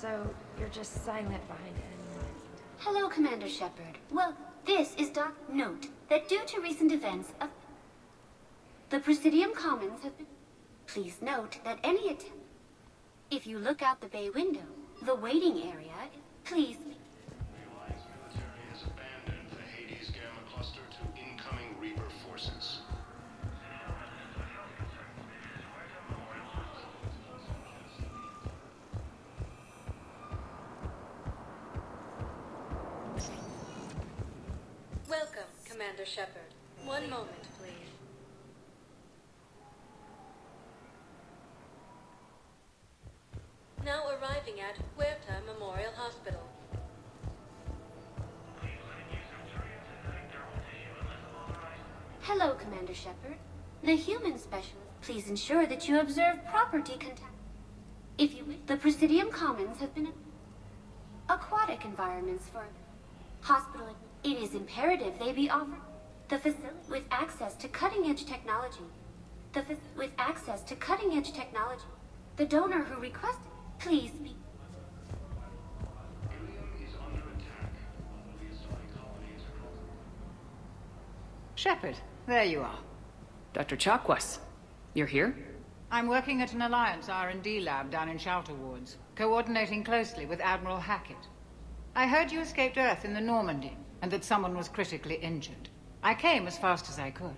so you're just silent behind it. Hello, Commander Shepard. Well, this is Doc. Note that due to recent events of the Presidium Commons have been... Please note that any attempt... If you look out the bay window, the waiting area, please... The Alliance military has abandoned the Hades Gamma Cluster to incoming Reaper forces. Welcome, Commander Shepard. One moment, please. Now arriving at Huerta Memorial Hospital. Hello, Commander Shepard. The human specialist, please ensure that you observe proper decontamination. If you wish, the Presidium Commons have been aquatic environments for hospital. It is imperative they be offered the facility with access to cutting-edge technology. With access to cutting-edge technology. The donor who requested, please be. Ilium is under attack. Reassign colonies across. Shepard, there you are. Dr. Chakwas, you're here? I'm working at an Alliance R&D lab down in Shelter Wards, coordinating closely with Admiral Hackett. I heard you escaped Earth in the Normandy, and that someone was critically injured. I came as fast as I could.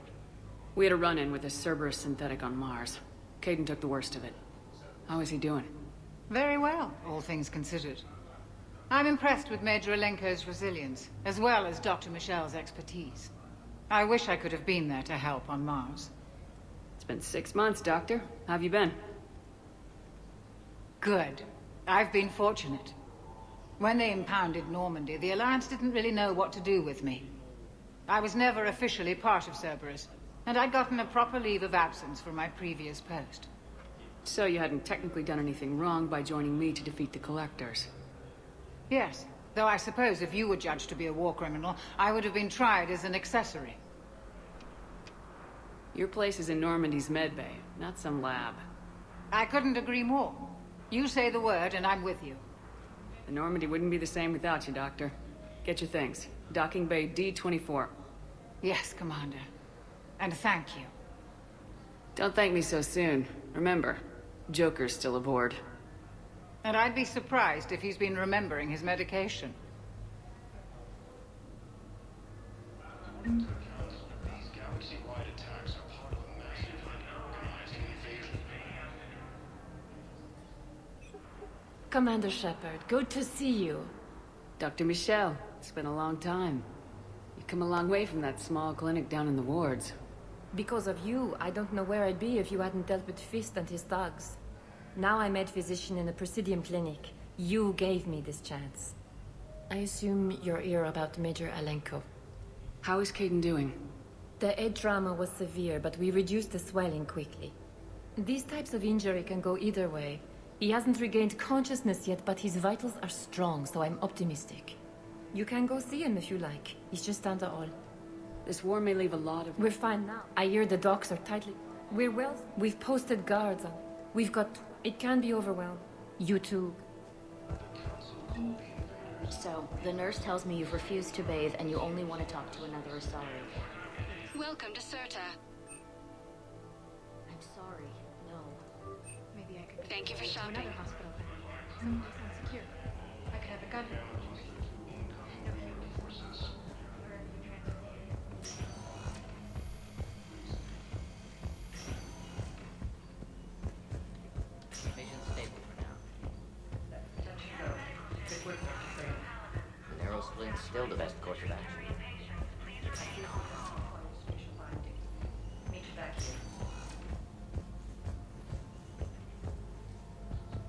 We had a run-in with a Cerberus synthetic on Mars. Caden took the worst of it. How is he doing? Very well, all things considered. I'm impressed with Major Alenko's resilience, as well as Dr. Michel's expertise. I wish I could have been there to help on Mars. It's been 6 months, Doctor. How have you been? Good. I've been fortunate. When they impounded Normandy, the Alliance didn't really know what to do with me. I was never officially part of Cerberus, and I'd gotten a proper leave of absence from my previous post. So you hadn't technically done anything wrong by joining me to defeat the Collectors? Yes, though I suppose if you were judged to be a war criminal, I would have been tried as an accessory. Your place is in Normandy's medbay, not some lab. I couldn't agree more. You say the word, and I'm with you. The Normandy wouldn't be the same without you, Doctor. Get your things. Docking Bay D-24. Yes, Commander. And thank you. Don't thank me so soon. Remember, Joker's still aboard. And I'd be surprised if he's been remembering his medication. These galaxy-wide attacks are part of a massive unorganized invasion. Commander Shepard, good to see you. Dr. Michel, it's been a long time. You've come a long way from that small clinic down in the wards. Because of you, I don't know where I'd be if you hadn't dealt with Fist and his thugs. Now I'm head physician in the Presidium clinic. You gave me this chance. I assume you're here about Major Alenko. How is Caden doing? The head trauma was severe, but we reduced the swelling quickly. These types of injury can go either way. He hasn't regained consciousness yet, but his vitals are strong, so I'm optimistic. You can go see him if you like. He's just down the hall. This war may leave a lot of... We're fine now. I hear the docks are tightly... We're well. We've posted guards on. We've got... It can be overwhelmed. You too. So, the nurse tells me you've refused to bathe and you only want to talk to another Asari. Welcome to Serta. I'm sorry, no. Maybe I could... Thank you for to shopping. another hospital then. Someplace unsecure. I could have a gun. Vision's stable for now. The narrow splint's still the best course of action.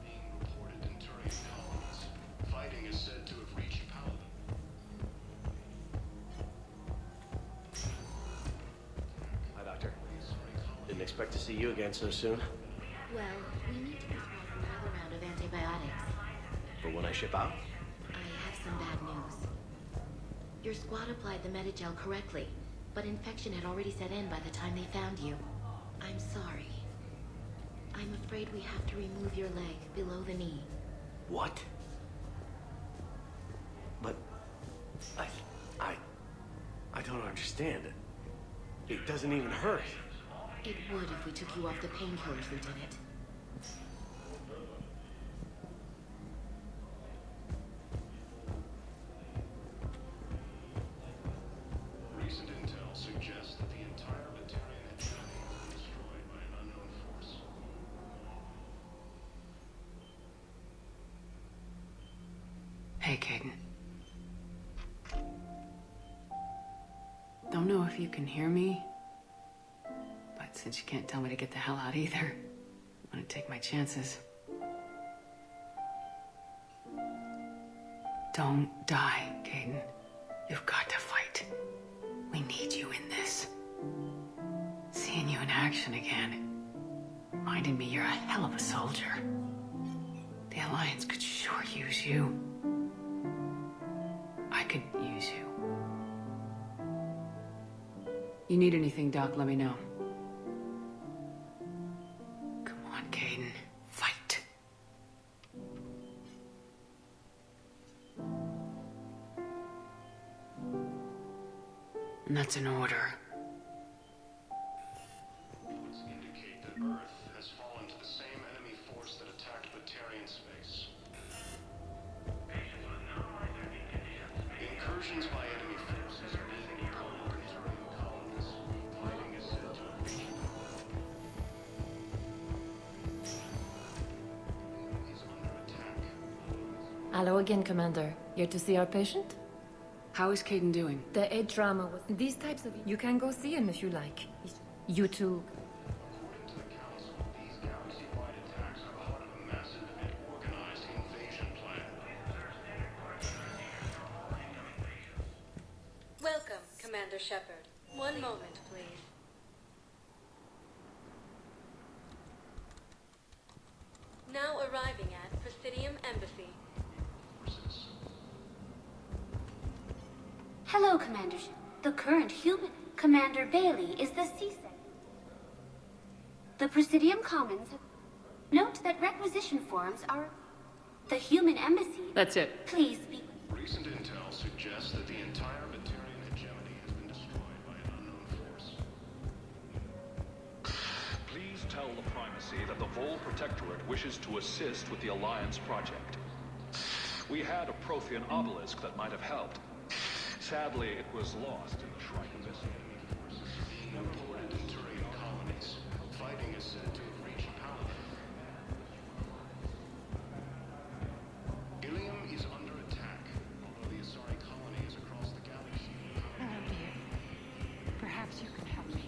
Being reported in Turian colonies. Fighting is said to have reached Paladin. Hi, Doctor. Didn't expect to see you again so soon. Well, we need to prescribe another round of antibiotics. For when I ship out? I have some bad news. Your squad applied the Medigel correctly, but infection had already set in by the time they found you. I'm sorry. I'm afraid we have to remove your leg below the knee. What? understand. It doesn't even hurt. It would if we took you off the painkillers, Lieutenant. Recent intel suggests that the entire Batarian hegemony has been destroyed by an unknown force. Hey, Caden. Don't know if you can hear me, but since you can't tell me to get the hell out either, I'm gonna take my chances. Don't die, Caden. You've got to fight. We need you in this. Seeing you in action again reminded me you're a hell of a soldier. The Alliance could sure use you. I could use you. You need anything, Doc, let me know. Come on, Caden. Fight. And that's an order. Reports indicate that Earth has fallen to the same enemy force that attacked Batarian space. Incursions by enemy forces are being told concerning colonists. Fighting is said to have reached is under attack. Hello again, Commander. Here to see our patient? How is Caden doing? The head trauma was... These types of... You can go see him if you like. You too. According to the Council, these galaxy-wide attacks are part of a massive and organized invasion plan. Welcome, Commander Shepard. One moment, please. Now arriving at Presidium Embassy. Hello, Commander. The current human, Commander Bailey, is the CSEC. The Presidium Commons have... Note that requisition forms are... The human embassy... That's it. Please be... Recent intel suggests that the entire Batarian hegemony has been destroyed by an unknown force. Please tell the Primacy that the Vol Protectorate wishes to assist with the Alliance project. We had a Prothean obelisk that might have helped. Sadly, it was lost in the Shrine of This. Being imported to Turian colonies, fighting is said to have reached Palace. Ilium is under attack, although the Asari colony is across the galaxy. Hello, dear. Perhaps you can help me.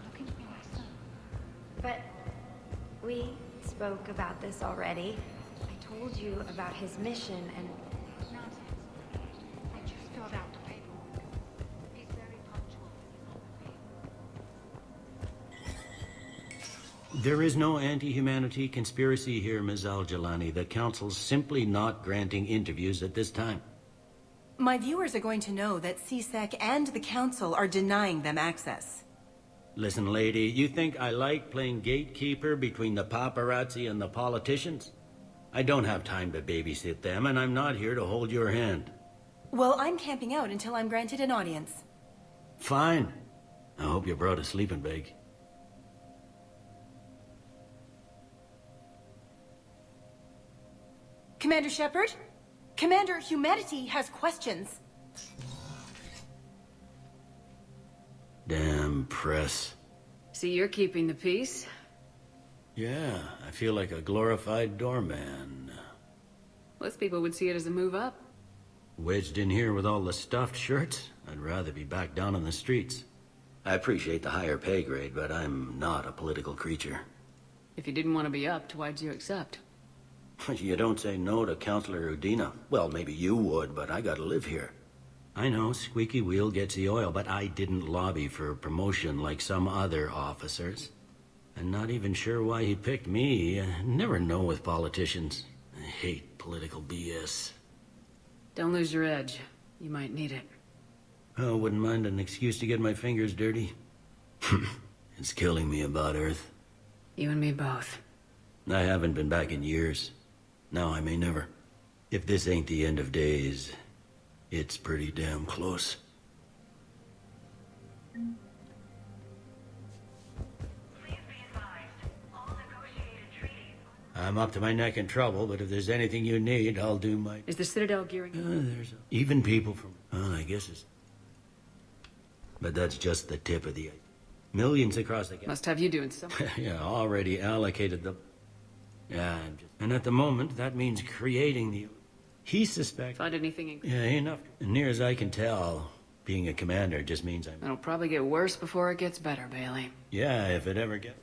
Looking for my son. But we spoke about this already. I told you about his mission and... Nonsense. I just filled out the paperwork. He's very punctual. There is no anti-humanity conspiracy here, Ms. Al-Jalani. The Council's simply not granting interviews at this time. My viewers are going to know that CSEC and the Council are denying them access. Listen, lady, you think I like playing gatekeeper between the paparazzi and the politicians? I don't have time to babysit them, and I'm not here to hold your hand. Well, I'm camping out until I'm granted an audience. Fine. I hope you brought a sleeping bag. Commander Shepard? Commander, humanity has questions. Damn press. See, you're keeping the peace. Yeah, I feel like a glorified doorman. Most people would see it as a move up. Wedged in here with all the stuffed shirts? I'd rather be back down on the streets. I appreciate the higher pay grade, but I'm not a political creature. If you didn't want to be upped, why'd you accept? You don't say no to Counselor Udina. Well, maybe you would, but I gotta live here. I know, squeaky wheel gets the oil, but I didn't lobby for promotion like some other officers. I'm not even sure why he picked me. I never know with politicians. I hate political BS. Don't lose your edge. You might need it. Oh, wouldn't mind an excuse to get my fingers dirty. It's killing me about Earth. You and me both. I haven't been back in years. Now I may never. If this ain't the end of days, it's pretty damn close. I'm up to my neck in trouble, but if there's anything you need, I'll do my... Is the Citadel gearing? There's even people from... Well, I guess it's... But that's just the tip of the... Millions across the... Must have you doing something. Yeah, already allocated the... Yeah, And at the moment, that means creating the... He suspects... Find anything... Yeah, enough. And near as I can tell, being a commander just means I'm... It'll probably get worse before it gets better, Bailey. Yeah, if it ever gets...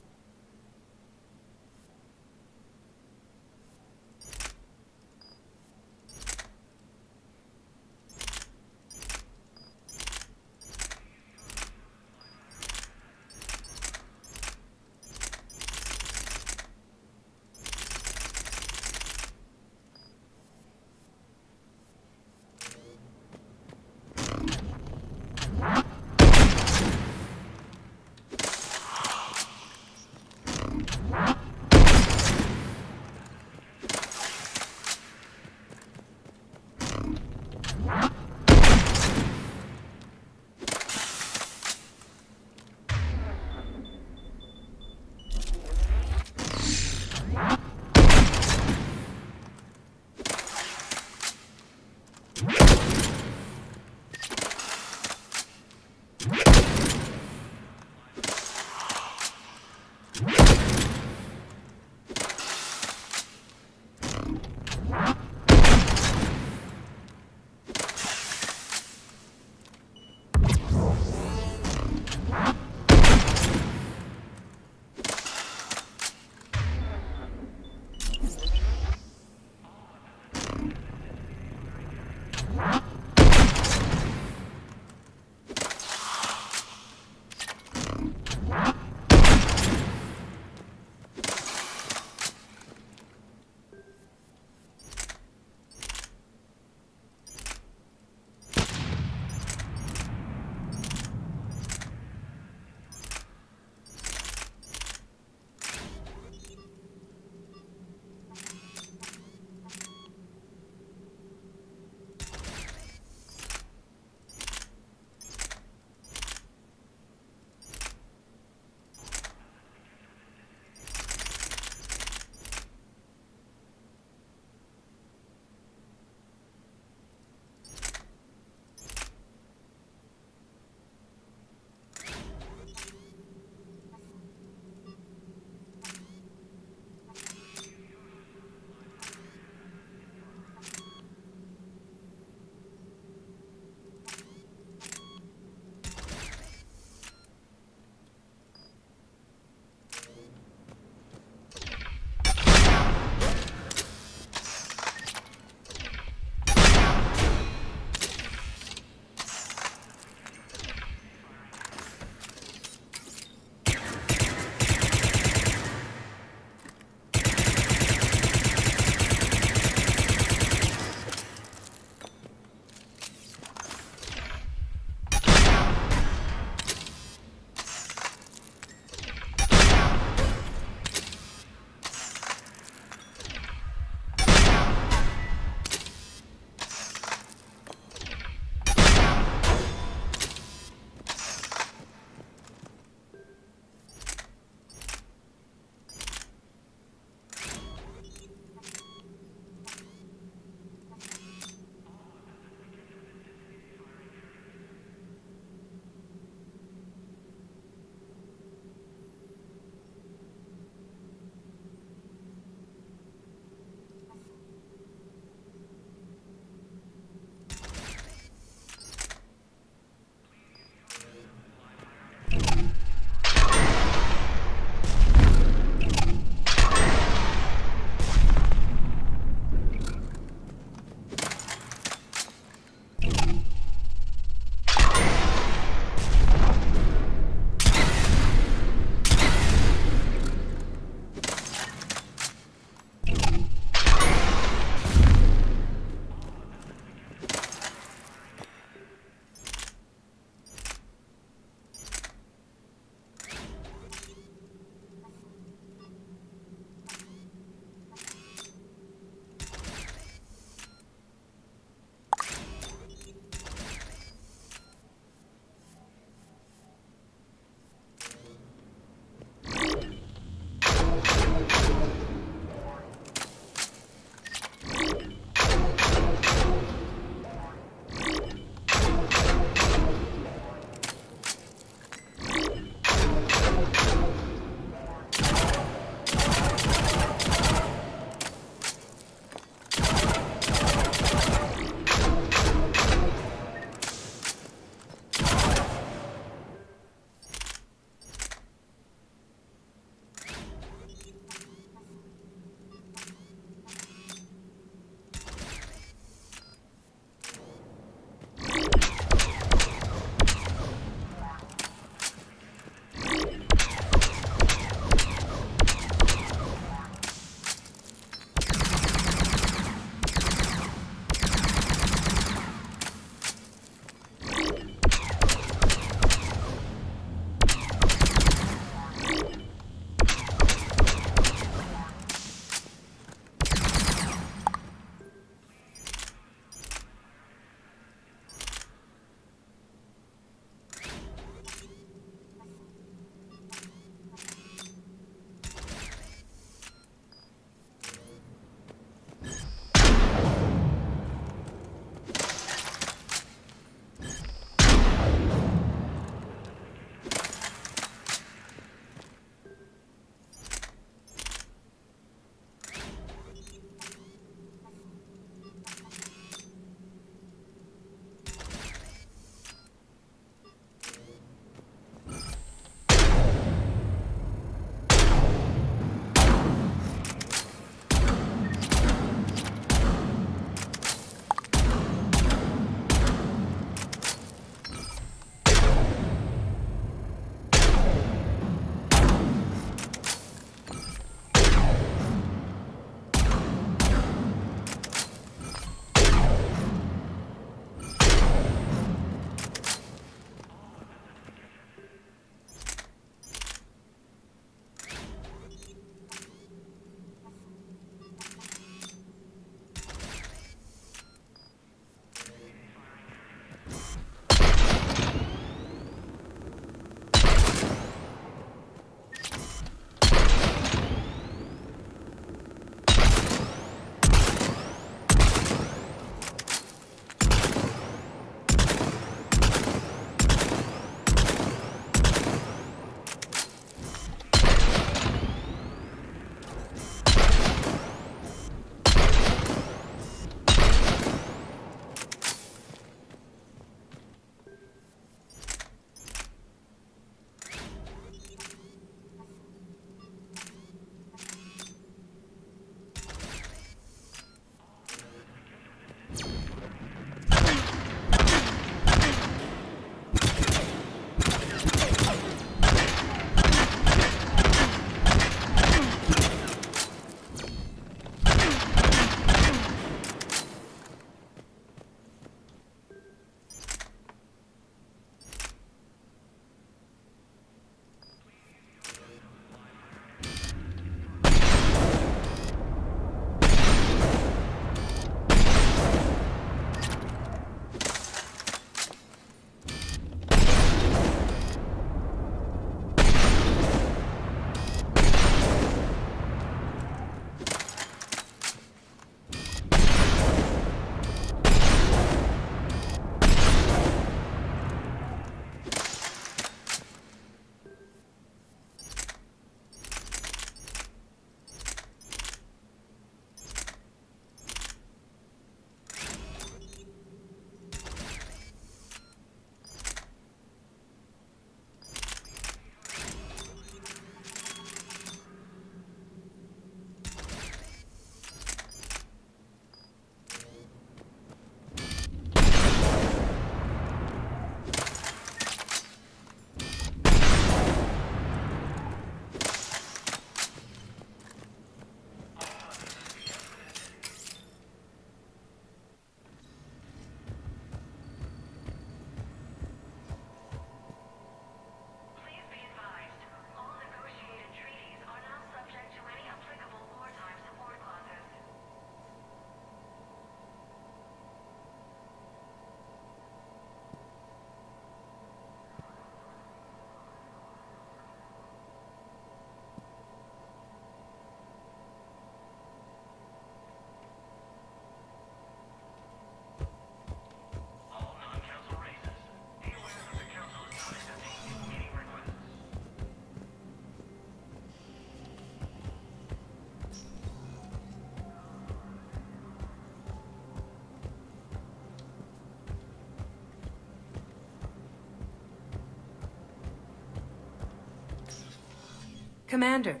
Commander,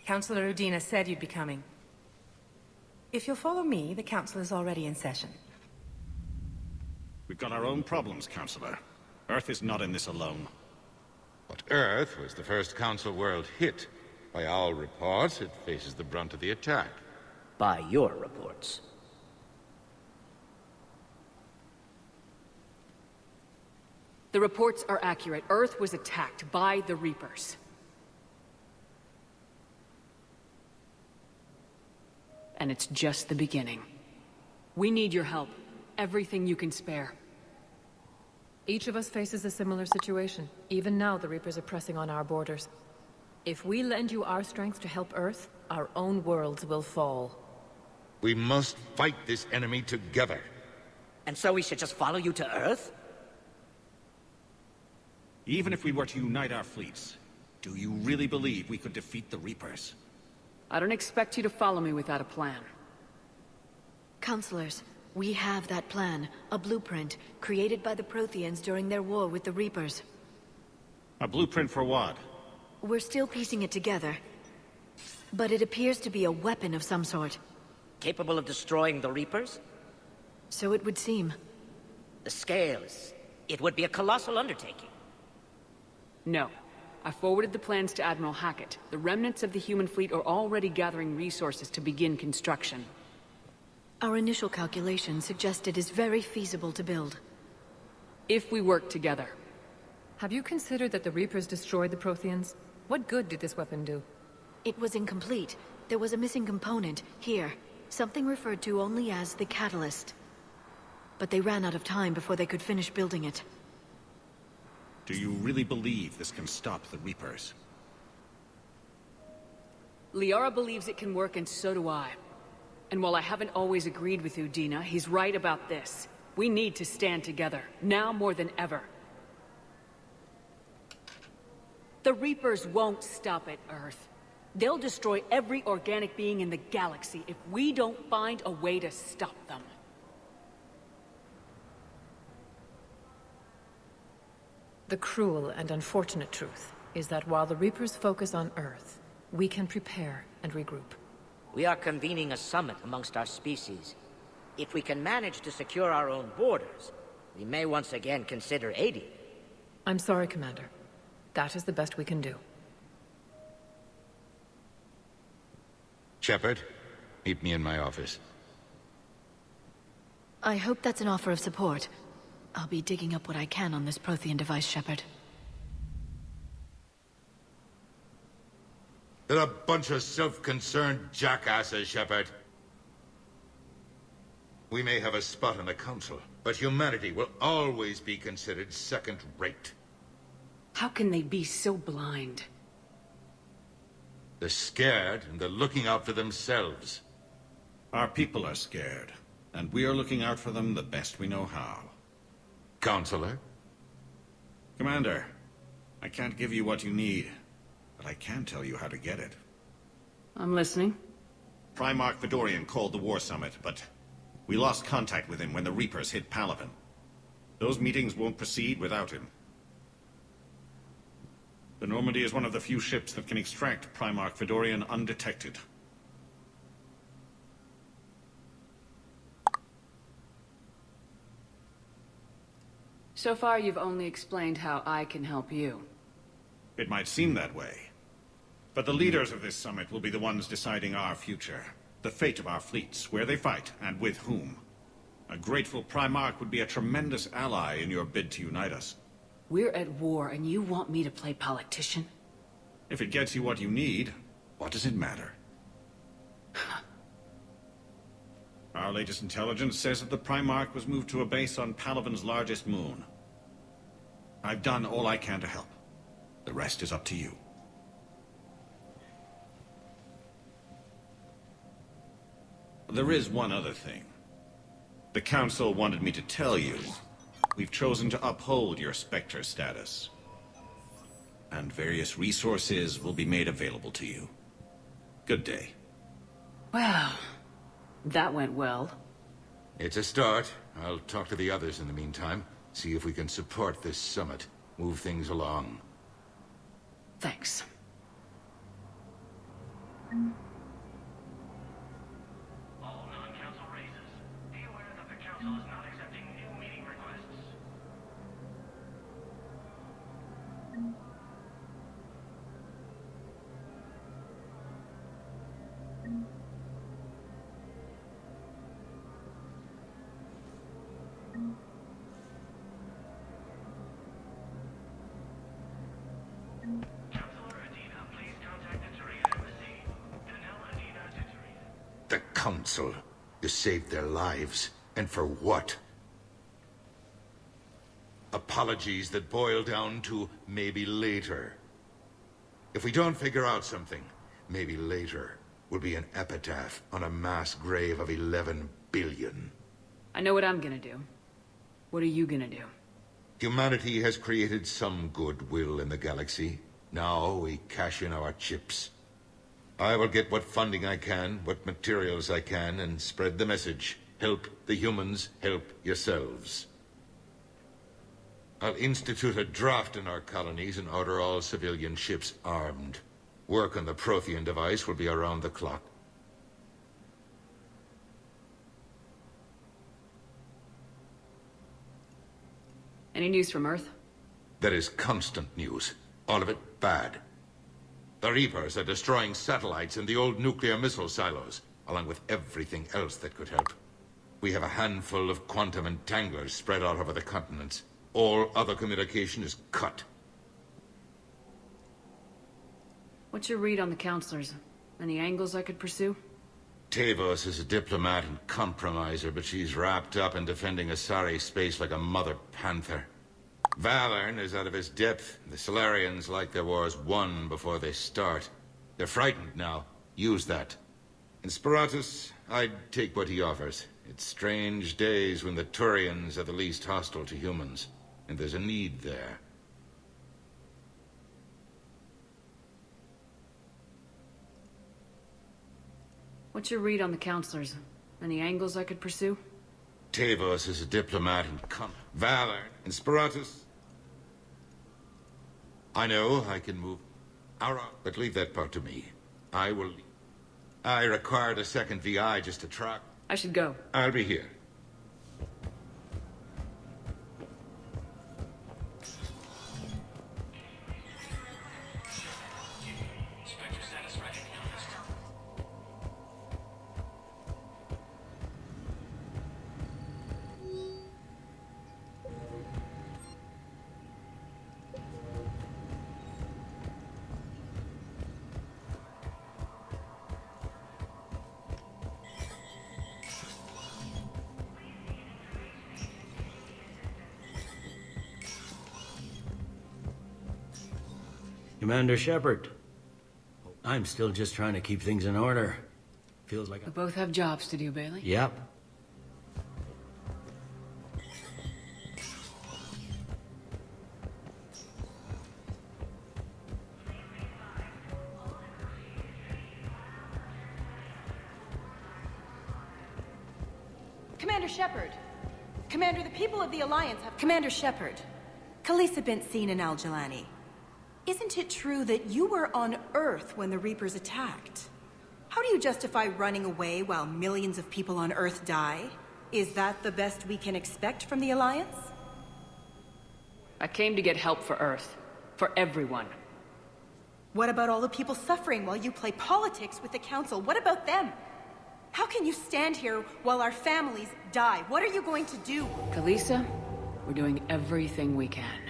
Councilor Udina said you'd be coming. If you'll follow me, the Council is already in session. We've got our own problems, Counselor. Earth is not in this alone. But Earth was the first Council world hit. By all reports, it faces the brunt of the attack. By your reports. The reports are accurate. Earth was attacked by the Reapers. And it's just the beginning. We need your help. Everything you can spare. Each of us faces a similar situation. Even now, the Reapers are pressing on our borders. If we lend you our strength to help Earth, our own worlds will fall. We must fight this enemy together. And so we should just follow you to Earth? Even if we were to unite our fleets, do you really believe we could defeat the Reapers? I don't expect you to follow me without a plan. Counselors, we have that plan. A blueprint, created by the Protheans during their war with the Reapers. A blueprint for what? We're still piecing it together. But it appears to be a weapon of some sort. Capable of destroying the Reapers? So it would seem. The scales. It would be a colossal undertaking. No. I forwarded the plans to Admiral Hackett. The remnants of the human fleet are already gathering resources to begin construction. Our initial calculations suggest it is very feasible to build. If we work together. Have you considered that the Reapers destroyed the Protheans? What good did this weapon do? It was incomplete. There was a missing component, here. Something referred to only as the catalyst. But they ran out of time before they could finish building it. Do you really believe this can stop the Reapers? Liara believes it can work, and so do I. And while I haven't always agreed with Udina, he's right about this. We need to stand together, now more than ever. The Reapers won't stop at Earth. They'll destroy every organic being in the galaxy if we don't find a way to stop them. The cruel and unfortunate truth is that while the Reapers focus on Earth, we can prepare and regroup. We are convening a summit amongst our species. If we can manage to secure our own borders, we may once again consider aiding. I'm sorry, Commander. That is the best we can do. Shepard, meet me in my office. I hope that's an offer of support. I'll be digging up what I can on this Prothean device, Shepard. They're a bunch of self-concerned jackasses, Shepard. We may have a spot on the Council, but humanity will always be considered second-rate. How can they be so blind? They're scared, and they're looking out for themselves. Our people are scared, and we are looking out for them the best we know how. Counselor? Commander, I can't give you what you need, but I can tell you how to get it. I'm listening. Primarch Fedorian called the War Summit, but we lost contact with him when the Reapers hit Palaven. Those meetings won't proceed without him. The Normandy is one of the few ships that can extract Primarch Fedorian undetected. So far, you've only explained how I can help you. It might seem that way. But the leaders of this summit will be the ones deciding our future. The fate of our fleets, where they fight, and with whom. A grateful Primarch would be a tremendous ally in your bid to unite us. We're at war, and you want me to play politician? If it gets you what you need, what does it matter? Our latest intelligence says that the Primarch was moved to a base on Palaven's largest moon. I've done all I can to help. The rest is up to you. There is one other thing. The Council wanted me to tell you, we've chosen to uphold your Spectre status. And various resources will be made available to you. Good day. Well, that went well. It's a start. I'll talk to the others in the meantime. See if we can support this summit. Move things along. Thanks. All non-council races, be aware that the council is not accepting new meeting requests. The Council. You saved their lives. And for what? Apologies that boil down to maybe later. If we don't figure out something, maybe later will be an epitaph on a mass grave of 11 billion. I know what I'm gonna do. What are you gonna do? Humanity has created some goodwill in the galaxy. Now we cash in our chips. I will get what funding I can, what materials I can, and spread the message. Help the humans, help yourselves. I'll institute a draft in our colonies and order all civilian ships armed. Work on the Prothean device will be around the clock. Any news from Earth? There is constant news. All of it bad. The Reapers are destroying satellites and the old nuclear missile silos, along with everything else that could help. We have a handful of quantum entanglers spread out over the continents. All other communication is cut. What's your read on the counselors? Any angles I could pursue? Tavos is a diplomat and compromiser, but she's wrapped up in defending Asari space like a mother panther. Valern is out of his depth. The Solarians like their wars won before they start. They're frightened now. Use that. In Sparatus, I'd take what he offers. It's strange days when the Turians are the least hostile to humans. And there's a need there. What's your read on the counselors? Any angles I could pursue? Tavos is a diplomat and Valern in Sparatus. I know I can move. But leave that part to me. I will. I required a second VI just to track. I should go. I'll be here. Commander Shepard. I'm still just trying to keep things in order. Feels like We both have jobs to do, Bailey. Yep. Commander Shepard. Commander, the people of the Alliance have... Commander Shepard. Khalisah bint Seen and Al-Jalani. Isn't it true that you were on Earth when the Reapers attacked? How do you justify running away while millions of people on Earth die? Is that the best we can expect from the Alliance? I came to get help for Earth. For everyone. What about all the people suffering while you play politics with the Council? What about them? How can you stand here while our families die? What are you going to do? Khalisah, we're doing everything we can.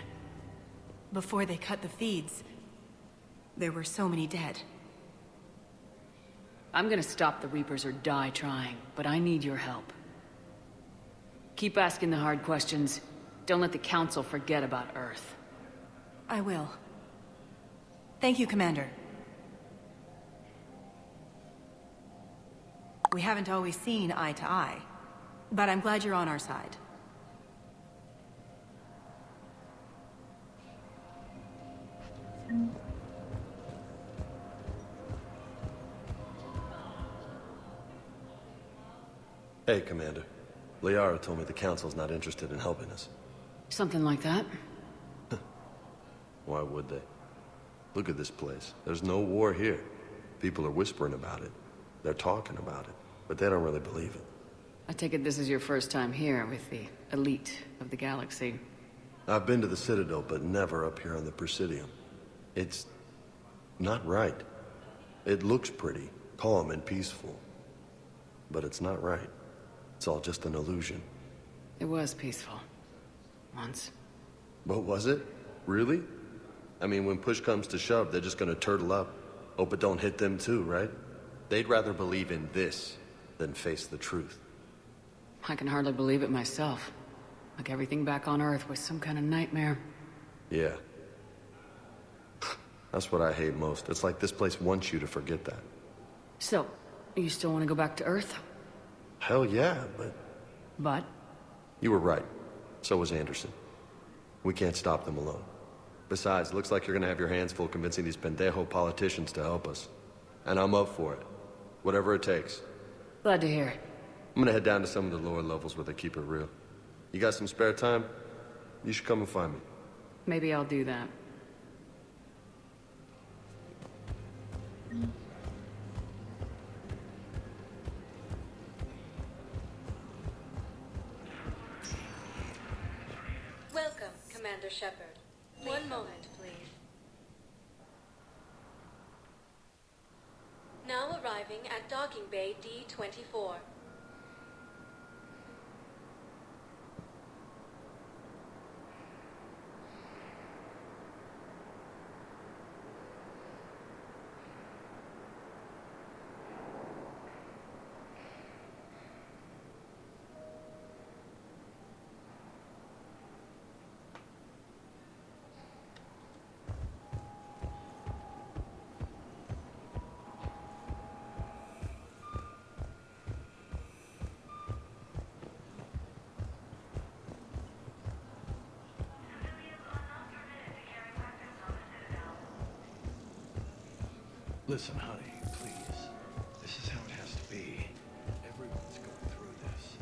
Before they cut the feeds, there were so many dead. I'm gonna stop the Reapers or die trying, but I need your help. Keep asking the hard questions. Don't let the Council forget about Earth. I will. Thank you, Commander. We haven't always seen eye to eye, but I'm glad you're on our side. Hey, Commander. Liara told me the Council's not interested in helping us. Something like that? Why would they? Look at this place. There's no war here. People are whispering about it. They're talking about it, but they don't really believe it. I take it this is your first time here with the elite of the galaxy. I've been to the Citadel, but never up here on the Presidium. It's not right. It looks pretty, calm and peaceful, but it's not right. It's all just an illusion. It was peaceful. Once. But was it? Really? I mean, when push comes to shove, they're just gonna turtle up. Hope it don't hit them too, right? They'd rather believe in this than face the truth. I can hardly believe it myself. Like everything back on Earth was some kind of nightmare. Yeah. That's what I hate most. It's like this place wants you to forget that. So, you still want to go back to Earth? Hell yeah, but... But? You were right. So was Anderson. We can't stop them alone. Besides, it looks like you're gonna have your hands full convincing these pendejo politicians to help us. And I'm up for it. Whatever it takes. Glad to hear it. I'm gonna head down to some of the lower levels where they keep it real. You got some spare time? You should come and find me. Maybe I'll do that. Welcome, Commander Shepard. One moment, please. Now arriving at docking bay D-24. Listen, honey, please. This is how it has to be. Everyone's going through this.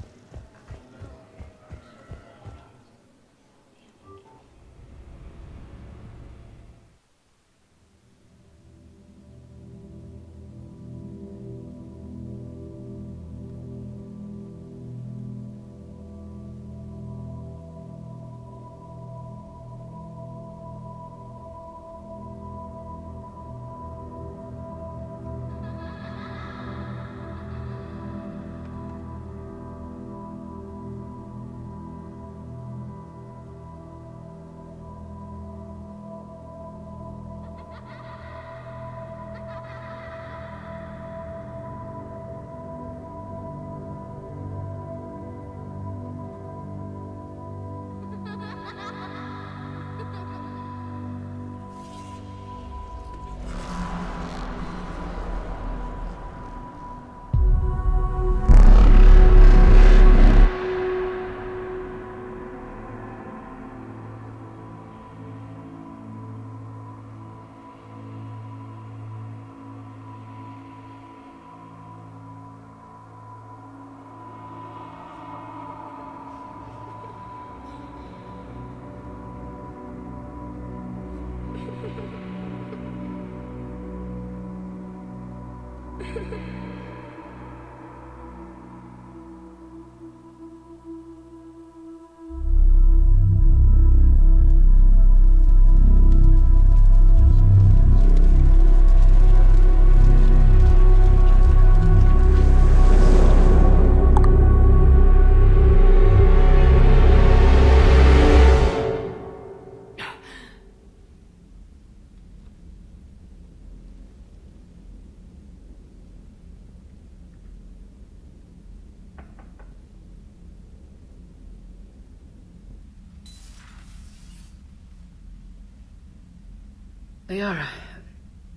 Liara,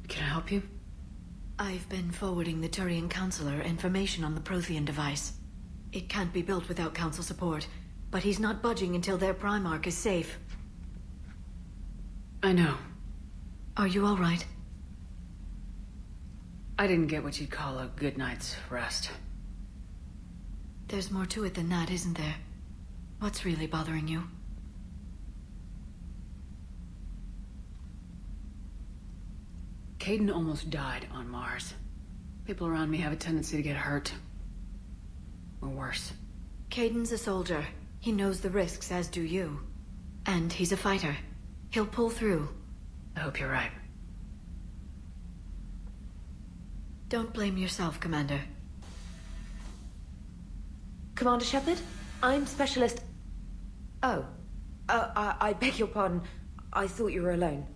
can I help you? I've been forwarding the Turian Counselor information on the Prothean device. It can't be built without Council support, but he's not budging until their Primarch is safe. I know. Are you all right? I didn't get what you'd call a good night's rest. There's more to it than that, isn't there? What's really bothering you? Caden almost died on Mars. People around me have a tendency to get hurt. Or worse. Caden's a soldier. He knows the risks, as do you. And he's a fighter. He'll pull through. I hope you're right. Don't blame yourself, Commander. Commander Shepard? I'm Specialist... Oh. I beg your pardon. I thought you were alone.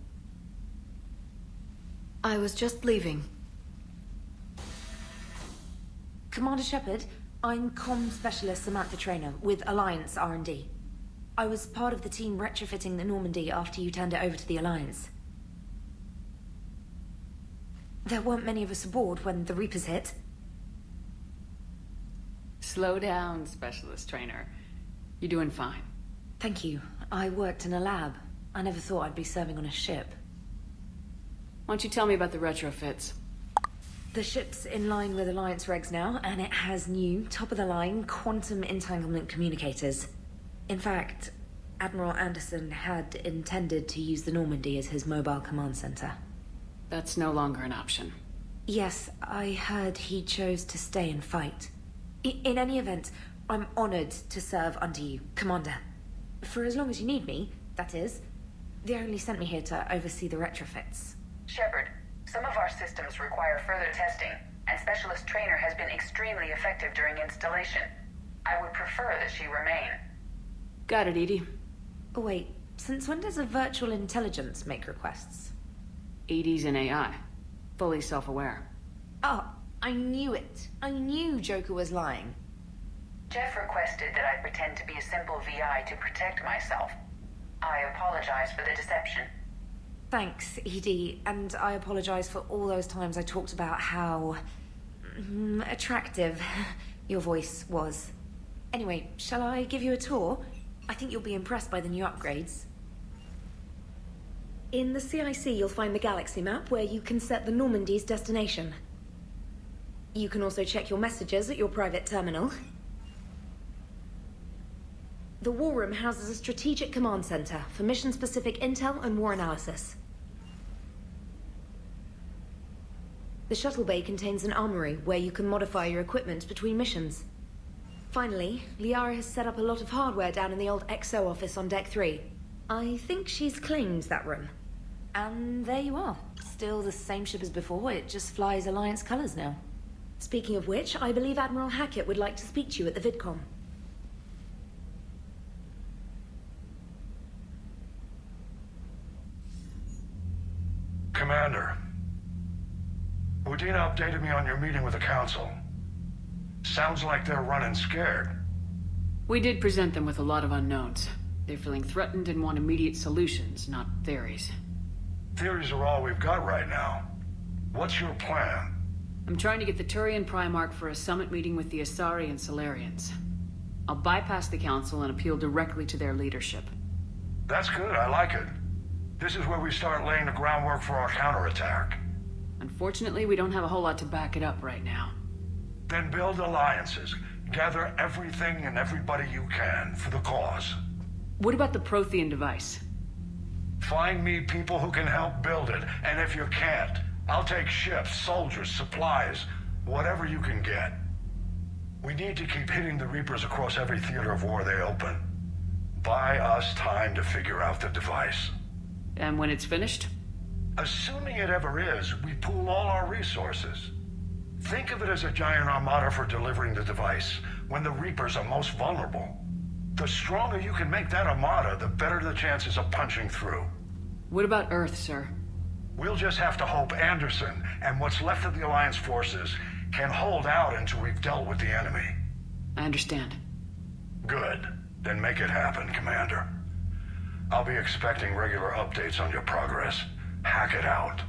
I was just leaving. Commander Shepard, I'm Comm Specialist Samantha Traynor with Alliance R&D. I was part of the team retrofitting the Normandy after you turned it over to the Alliance. There weren't many of us aboard when the Reapers hit. Slow down, Specialist Trainer. You're doing fine. Thank you. I worked in a lab. I never thought I'd be serving on a ship. Why don't you tell me about the retrofits? The ship's in line with Alliance regs now, and it has new, top-of-the-line, quantum entanglement communicators. In fact, Admiral Anderson had intended to use the Normandy as his mobile command center. That's no longer an option. Yes, I heard he chose to stay and fight. In any event, I'm honored to serve under you, Commander. For as long as you need me, that is. They only sent me here to oversee the retrofits. Shepard, some of our systems require further testing, and Specialist Trainer has been extremely effective during installation. I would prefer that she remain. Got it, Edie. Oh, wait. Since when does a virtual intelligence make requests? Edie's an AI. Fully self-aware. Oh, I knew it. I knew Joker was lying. Jeff requested that I pretend to be a simple VI to protect myself. I apologize for the deception. Thanks, Edie, and I apologize for all those times I talked about how... attractive your voice was. Anyway, shall I give you a tour? I think you'll be impressed by the new upgrades. In the CIC, you'll find the galaxy map where you can set the Normandy's destination. You can also check your messages at your private terminal. The War Room houses a strategic command center for mission-specific intel and war analysis. The shuttle bay contains an armory where you can modify your equipment between missions. Finally, Liara has set up a lot of hardware down in the old XO office on Deck 3. I think she's claimed that room. And there you are. Still the same ship as before, it just flies Alliance colors now. Speaking of which, I believe Admiral Hackett would like to speak to you at the VidCom. Commander, Udina updated me on your meeting with the Council. Sounds like they're running scared. We did present them with a lot of unknowns. They're feeling threatened and want immediate solutions, not theories. Theories are all we've got right now. What's your plan? I'm trying to get the Turian Primarch for a summit meeting with the Asari and Solarians. I'll bypass the Council and appeal directly to their leadership. That's good, I like it. This is where we start laying the groundwork for our counterattack. Unfortunately, we don't have a whole lot to back it up right now. Then build alliances. Gather everything and everybody you can for the cause. What about the Prothean device? Find me people who can help build it, and if you can't, I'll take ships, soldiers, supplies, whatever you can get. We need to keep hitting the Reapers across every theater of war they open. Buy us time to figure out the device. And when it's finished? Assuming it ever is, we pool all our resources. Think of it as a giant armada for delivering the device, when the Reapers are most vulnerable. The stronger you can make that armada, the better the chances of punching through. What about Earth, sir? We'll just have to hope Anderson and what's left of the Alliance forces can hold out until we've dealt with the enemy. I understand. Good. Then make it happen, Commander. I'll be expecting regular updates on your progress. Hack it out.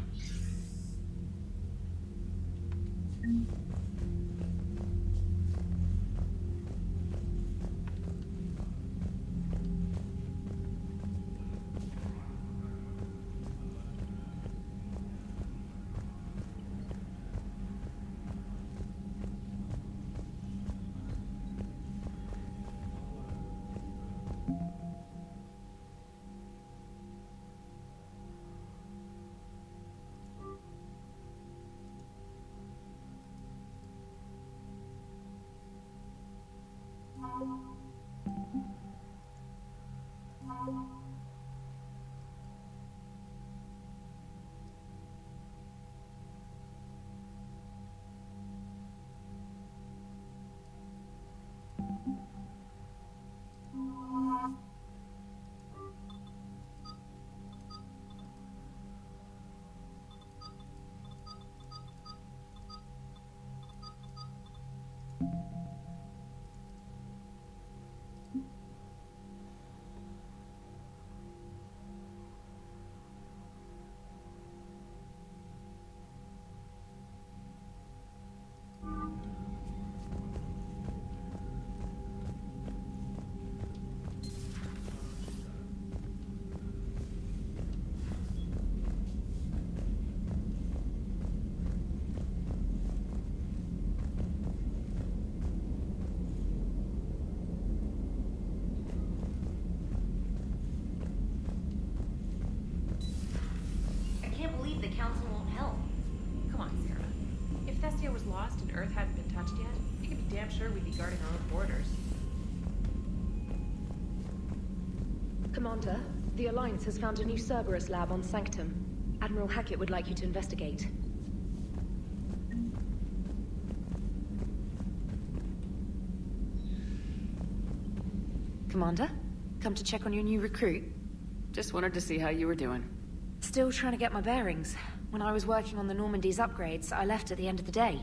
I can't believe the council won't help. Come on, Sarah. If Thestia was lost and Earth hadn't been touched yet, you can be damn sure we'd be guarding our own borders. Commander, the Alliance has found a new Cerberus lab on Sanctum. Admiral Hackett would like you to investigate. Commander, come to check on your new recruit. Just wanted to see how you were doing. Still trying to get my bearings. When I was working on the Normandy's upgrades, I left at the end of the day.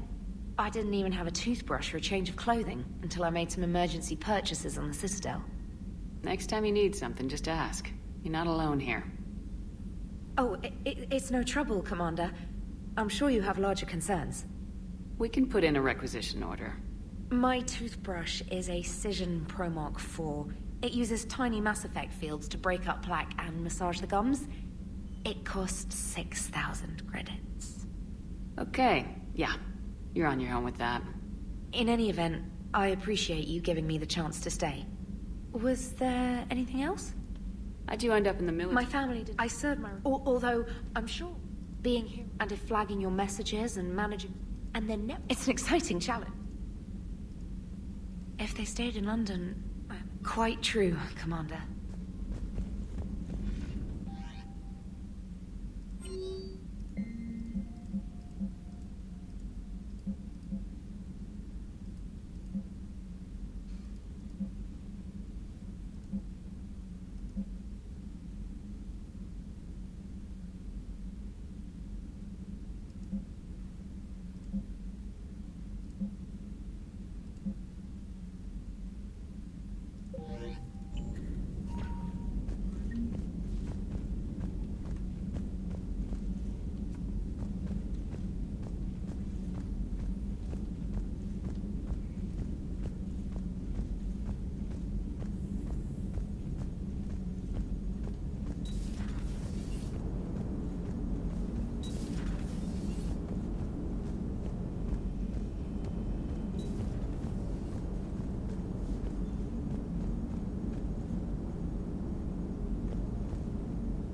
I didn't even have a toothbrush or a change of clothing until I made some emergency purchases on the Citadel. Next time you need something, just ask. You're not alone here. Oh, it's no trouble, Commander. I'm sure you have larger concerns. We can put in a requisition order. My toothbrush is a Cision Pro Mark IV. It uses tiny Mass Effect fields to break up plaque and massage the gums. It costs 6,000 credits. Okay, yeah. You're on your own with that. In any event, I appreciate you giving me the chance to stay. Was there anything else? How'd you end up in the military? My family did. I served my... Although, I'm sure, being here and if flagging your messages and managing... And then it's an exciting challenge. If they stayed in London... Quite true, Commander.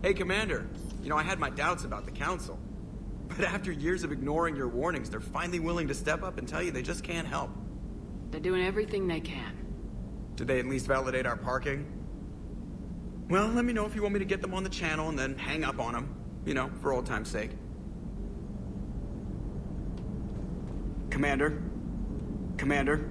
Hey, Commander. You know, I had my doubts about the Council. But after years of ignoring your warnings, they're finally willing to step up and tell you they just can't help. They're doing everything they can. Did they at least validate our parking? Well, let me know if you want me to get them on the channel and then hang up on them. You know, for old time's sake. Commander? Commander?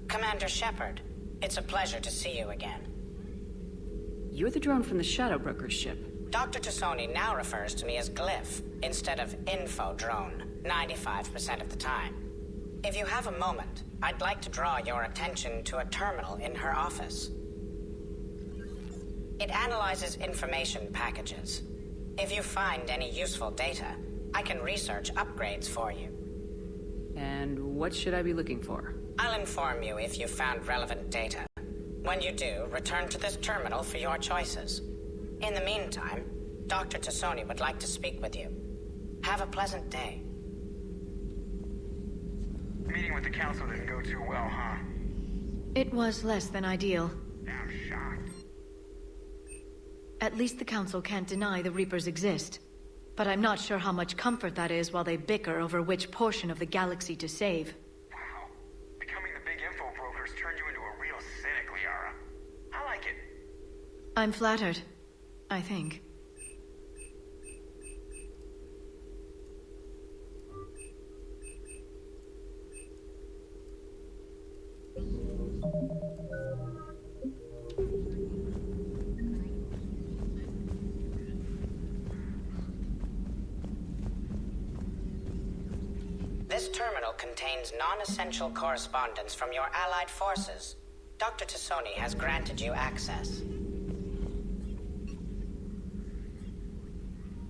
Commander Shepard, it's a pleasure to see you again. You're the drone from the Shadow Broker's ship. Dr. Tassoni now refers to me as Glyph instead of Info Drone, 95% of the time. If you have a moment, I'd like to draw your attention to a terminal in her office. It analyzes information packages. If you find any useful data, I can research upgrades for you. And what should I be looking for? I'll inform you if you found relevant data. When you do, return to this terminal for your choices. In the meantime, Dr. Tassoni would like to speak with you. Have a pleasant day. Meeting with the council didn't go too well, huh? It was less than ideal. I'm shocked. At least the council can't deny the Reapers exist. But I'm not sure how much comfort that is while they bicker over which portion of the galaxy to save. Wow. Becoming the big info brokers turned you into a real cynic, Liara. I like it. I'm flattered. I think. This terminal contains non-essential correspondence from your allied forces. Dr. Tassoni has granted you access.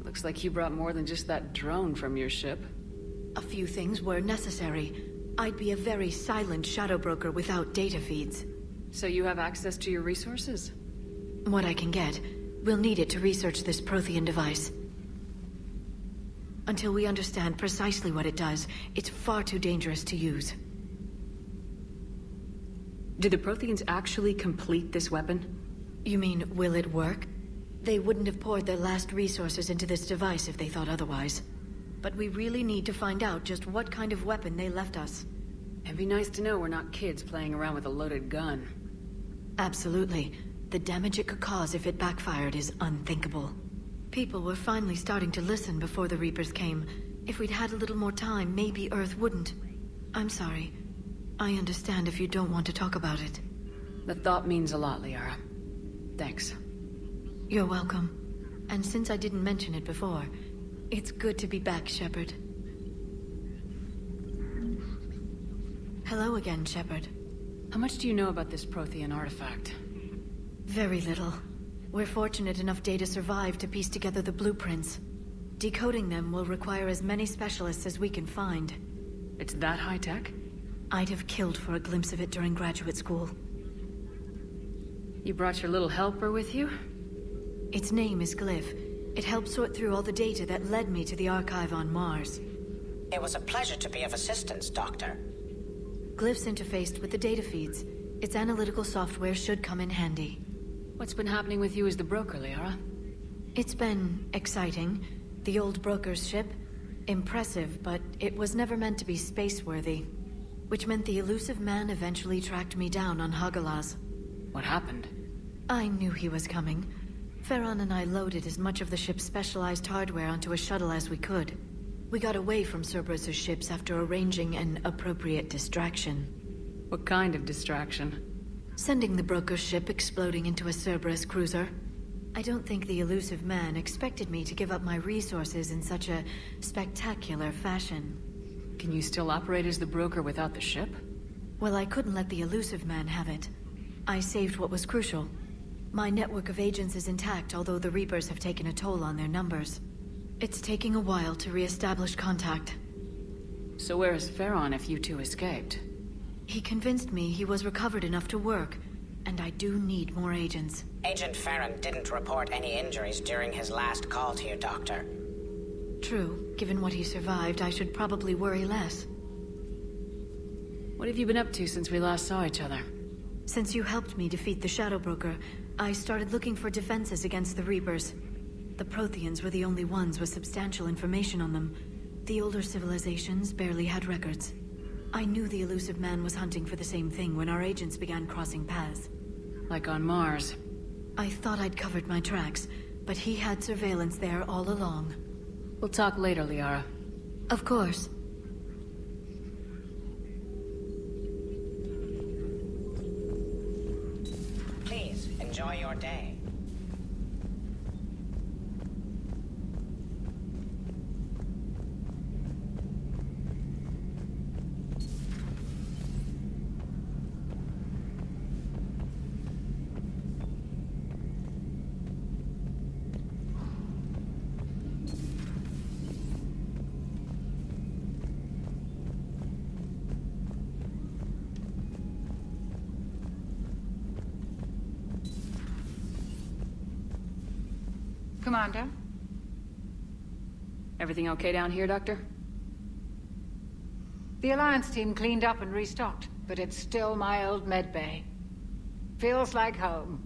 Looks like you brought more than just that drone from your ship. A few things were necessary. I'd be a very silent shadow broker without data feeds. So you have access to your resources? What I can get. We'll need it to research this Prothean device. Until we understand precisely what it does, it's far too dangerous to use. Did the Protheans actually complete this weapon? You mean, will it work? They wouldn't have poured their last resources into this device if they thought otherwise. But we really need to find out just what kind of weapon they left us. It'd be nice to know we're not kids playing around with a loaded gun. Absolutely. The damage it could cause if it backfired is unthinkable. People were finally starting to listen before the Reapers came. If we'd had a little more time, maybe Earth wouldn't. I'm sorry. I understand if you don't want to talk about it. The thought means a lot, Liara. Thanks. You're welcome. And since I didn't mention it before, it's good to be back, Shepard. Hello again, Shepard. How much do you know about this Prothean artifact? Very little. We're fortunate enough Data survived to piece together the blueprints. Decoding them will require as many specialists as we can find. It's that high-tech? I'd have killed for a glimpse of it during graduate school. You brought your little helper with you? Its name is Glyph. It helped sort through all the data that led me to the archive on Mars. It was a pleasure to be of assistance, Doctor. Glyph's interfaced with the data feeds. Its analytical software should come in handy. What's been happening with you as the broker, Liara? It's been exciting. The old broker's ship? Impressive, but it was never meant to be space-worthy. Which meant the elusive man eventually tracked me down on Hagalaz. What happened? I knew he was coming. Farron and I loaded as much of the ship's specialized hardware onto a shuttle as we could. We got away from Cerberus's ships after arranging an appropriate distraction. What kind of distraction? Sending the broker's ship exploding into a Cerberus cruiser. I don't think the elusive man expected me to give up my resources in such a spectacular fashion. Can you still operate as the broker without the ship? Well, I couldn't let the elusive man have it. I saved what was crucial. My network of agents is intact, although the Reapers have taken a toll on their numbers. It's taking a while to re-establish contact. So where is Farron if you two escaped? He convinced me he was recovered enough to work, and I do need more agents. Agent Farron didn't report any injuries during his last call to you, Doctor. True. Given what he survived, I should probably worry less. What have you been up to since we last saw each other? Since you helped me defeat the Shadow Broker, I started looking for defenses against the Reapers. The Protheans were the only ones with substantial information on them. The older civilizations barely had records. I knew the elusive man was hunting for the same thing when our agents began crossing paths. Like on Mars. I thought I'd covered my tracks, but he had surveillance there all along. We'll talk later, Liara. Of course. Please, enjoy your day. Commander? Everything okay down here, Doctor? The Alliance team cleaned up and restocked, but it's still my old med bay. Feels like home.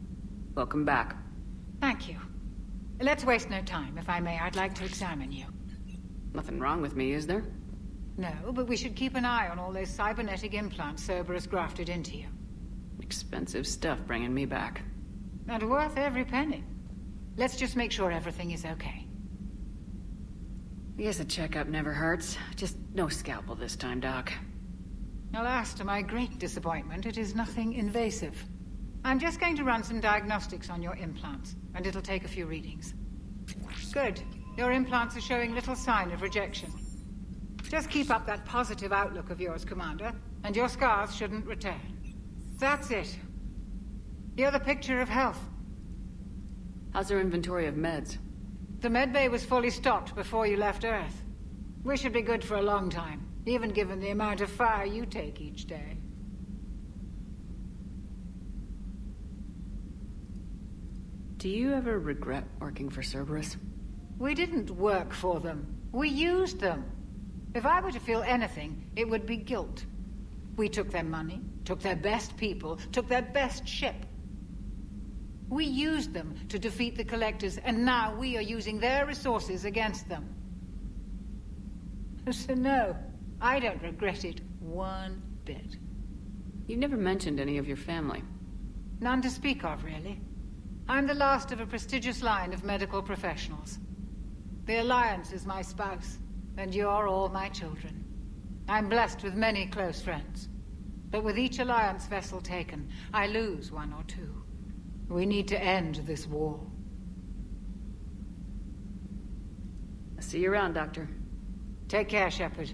Welcome back. Thank you. Let's waste no time. If I may, I'd like to examine you. Nothing wrong with me, is there? No, but we should keep an eye on all those cybernetic implants Cerberus grafted into you. Expensive stuff bringing me back. And worth every penny. Let's just make sure everything is okay. I guess a checkup never hurts. Just no scalpel this time, Doc. Alas, to my great disappointment, it is nothing invasive. I'm just going to run some diagnostics on your implants, and it'll take a few readings. Good. Your implants are showing little sign of rejection. Just keep up that positive outlook of yours, Commander, and your scars shouldn't return. That's it. You're the picture of health. How's our inventory of meds? The medbay was fully stocked before you left Earth. We should be good for a long time, even given the amount of fire you take each day. Do you ever regret working for Cerberus? We didn't work for them. We used them. If I were to feel anything, it would be guilt. We took their money, took their best people, took their best ship. We used them to defeat the Collectors, and now we are using their resources against them. So no, I don't regret it one bit. You never mentioned any of your family. None to speak of, really. I'm the last of a prestigious line of medical professionals. The Alliance is my spouse, and you're all my children. I'm blessed with many close friends. But with each Alliance vessel taken, I lose one or two. We need to end this war. I'll see you around, Doctor. Take care, Shepard.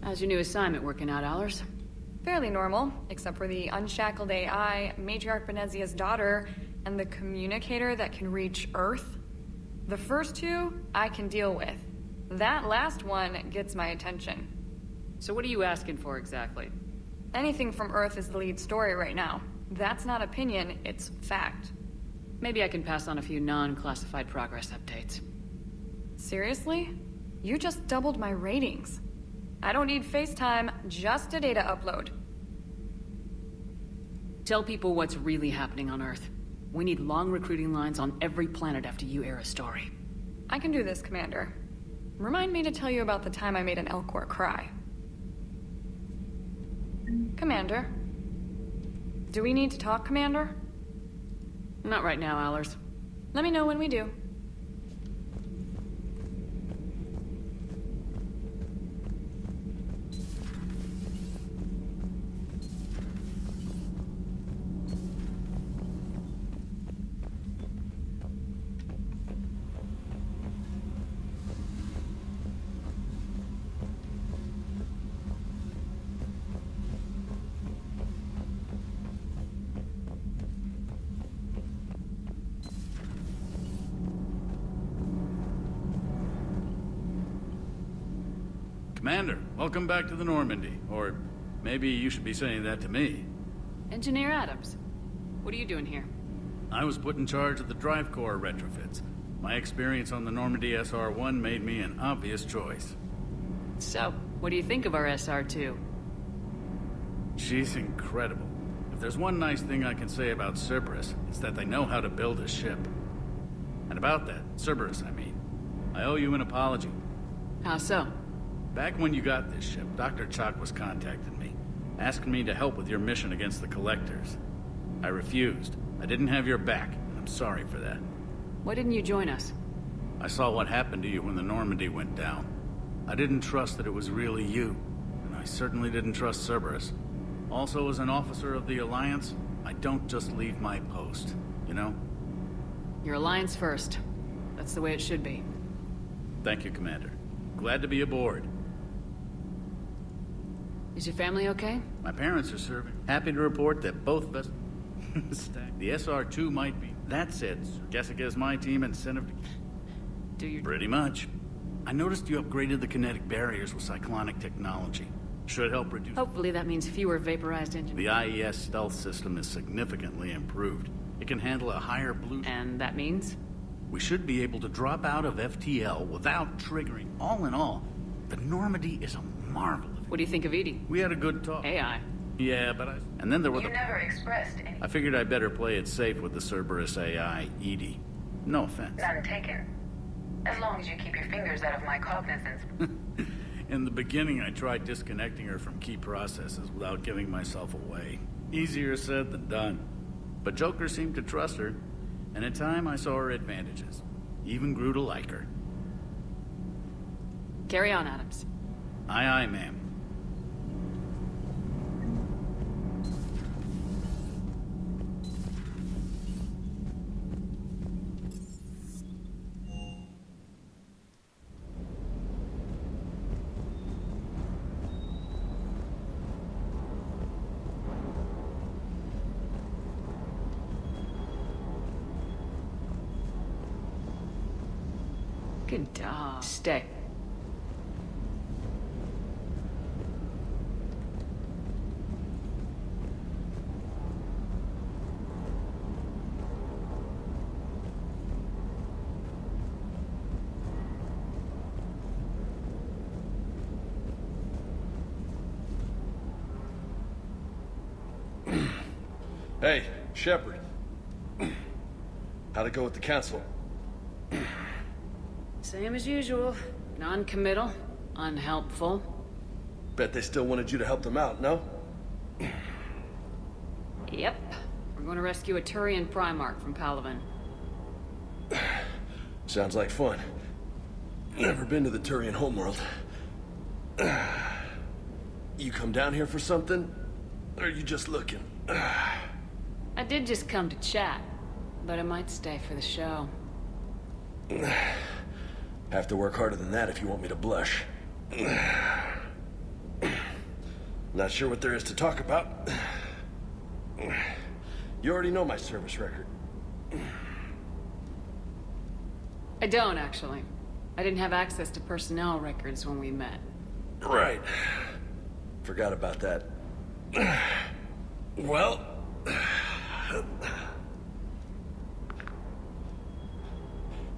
How's your new assignment working out, Allers? Fairly normal, except for the unshackled AI, Matriarch Benezia's daughter, and the communicator that can reach Earth. The first two, I can deal with. That last one gets my attention. So what are you asking for exactly? Anything from Earth is the lead story right now. That's not opinion, it's fact. Maybe I can pass on a few non-classified progress updates. Seriously? You just doubled my ratings. I don't need FaceTime, just a data upload. Tell people what's really happening on Earth. We need long recruiting lines on every planet after you air a story. I can do this, Commander. Remind me to tell you about the time I made an Elcor cry. Commander? Do we need to talk, Commander? Not right now, Allers. Let me know when we do. Commander, welcome back to the Normandy. Or maybe you should be saying that to me. Engineer Adams, what are you doing here? I was put in charge of the drive core retrofits. My experience on the Normandy SR-1 made me an obvious choice. So, what do you think of our SR-2? She's incredible. If there's one nice thing I can say about Cerberus, it's that they know how to build a ship. And about that, Cerberus, I mean, I owe you an apology. How so? Back when you got this ship, Dr. Chalk was contacting me, asking me to help with your mission against the Collectors. I refused. I didn't have your back, and I'm sorry for that. Why didn't you join us? I saw what happened to you when the Normandy went down. I didn't trust that it was really you, and I certainly didn't trust Cerberus. Also, as an officer of the Alliance, I don't just leave my post, you know? Your Alliance first. That's the way it should be. Thank you, Commander. Glad to be aboard. Is your family okay? My parents are serving. Happy to report that both of us stacked. The SR-2 might be. That said, Jessica is my team incentive to... Do you... Pretty much. I noticed you upgraded the kinetic barriers with cyclonic technology. Should help reduce... Hopefully that means fewer vaporized engines. The IES stealth system is significantly improved. It can handle a higher blue... And that means? We should be able to drop out of FTL without triggering. All in all, the Normandy is a marvel. What do you think of Edie? We had a good talk. AI. Yeah, but And then there were You never expressed any... I figured I'd better play it safe with the Cerberus AI, Edie. No offense. None taken. As long as you keep your fingers out of my cognizance. In the beginning, I tried disconnecting her from key processes without giving myself away. Easier said than done. But Joker seemed to trust her, and in time I saw her advantages. Even grew to like her. Carry on, Adams. Aye, aye, ma'am. Good dog. Stay. Hey, Shepard. How'd it go with the council? Same as usual. Non-committal. Unhelpful. Bet they still wanted you to help them out, no? Yep. We're going to rescue a Turian Primarch from Palaven. Sounds like fun. Never been to the Turian homeworld. You come down here for something? Or are you just looking? I did just come to chat, but I might stay for the show. Have to work harder than that if you want me to blush. Not sure what there is to talk about. You already know my service record. I don't, actually. I didn't have access to personnel records when we met. Right. Forgot about that. Well...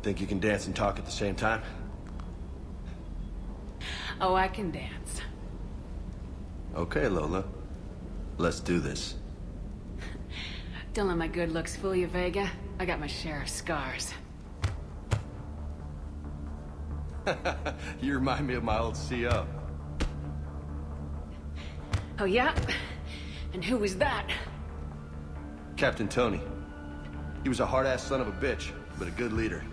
Think you can dance and talk at the same time? Oh, I can dance. Okay, Lola. Let's do this. Don't let my good looks fool you, Vega. I got my share of scars. You remind me of my old CO. Oh, yeah? And who was that? Captain Tony. He was a hard-ass son of a bitch, but a good leader.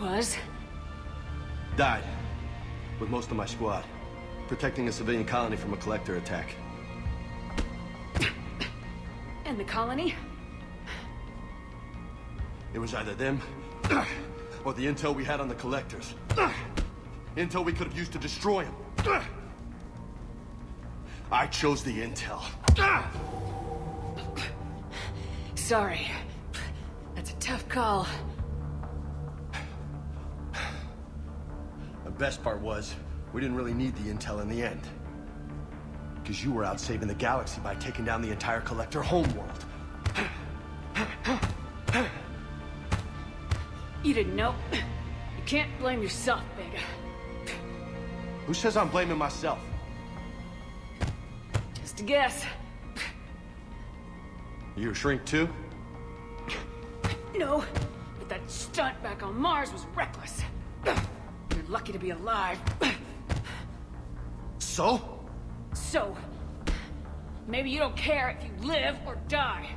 Was? Died. With most of my squad. Protecting a civilian colony from a collector attack. And the colony? It was either them, or the intel we had on the collectors. Intel we could have used to destroy them. I chose the intel. Sorry. That's a tough call. The best part was, we didn't really need the intel in the end. Because you were out saving the galaxy by taking down the entire collector homeworld. You didn't know. You can't blame yourself, Vega. Who says I'm blaming myself? Just a guess. You a shrink too? No, but that stunt back on Mars was reckless. You're lucky to be alive. So? So, maybe you don't care if you live or die.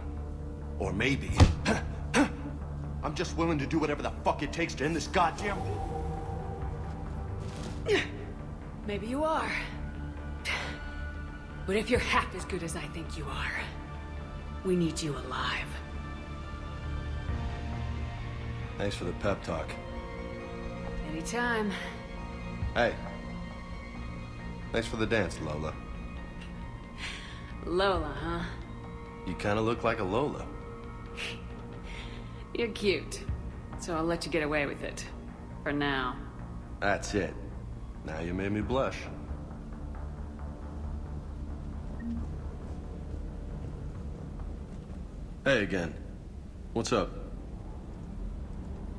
Or maybe... I'm just willing to do whatever the fuck it takes to end this goddamn... Maybe you are. But if you're half as good as I think you are, we need you alive. Thanks for the pep talk. Anytime. Hey. Thanks for the dance, Lola. Lola, huh? You kinda look like a Lola. You're cute, so I'll let you get away with it. For now. That's it. Now you made me blush. Hey again. What's up?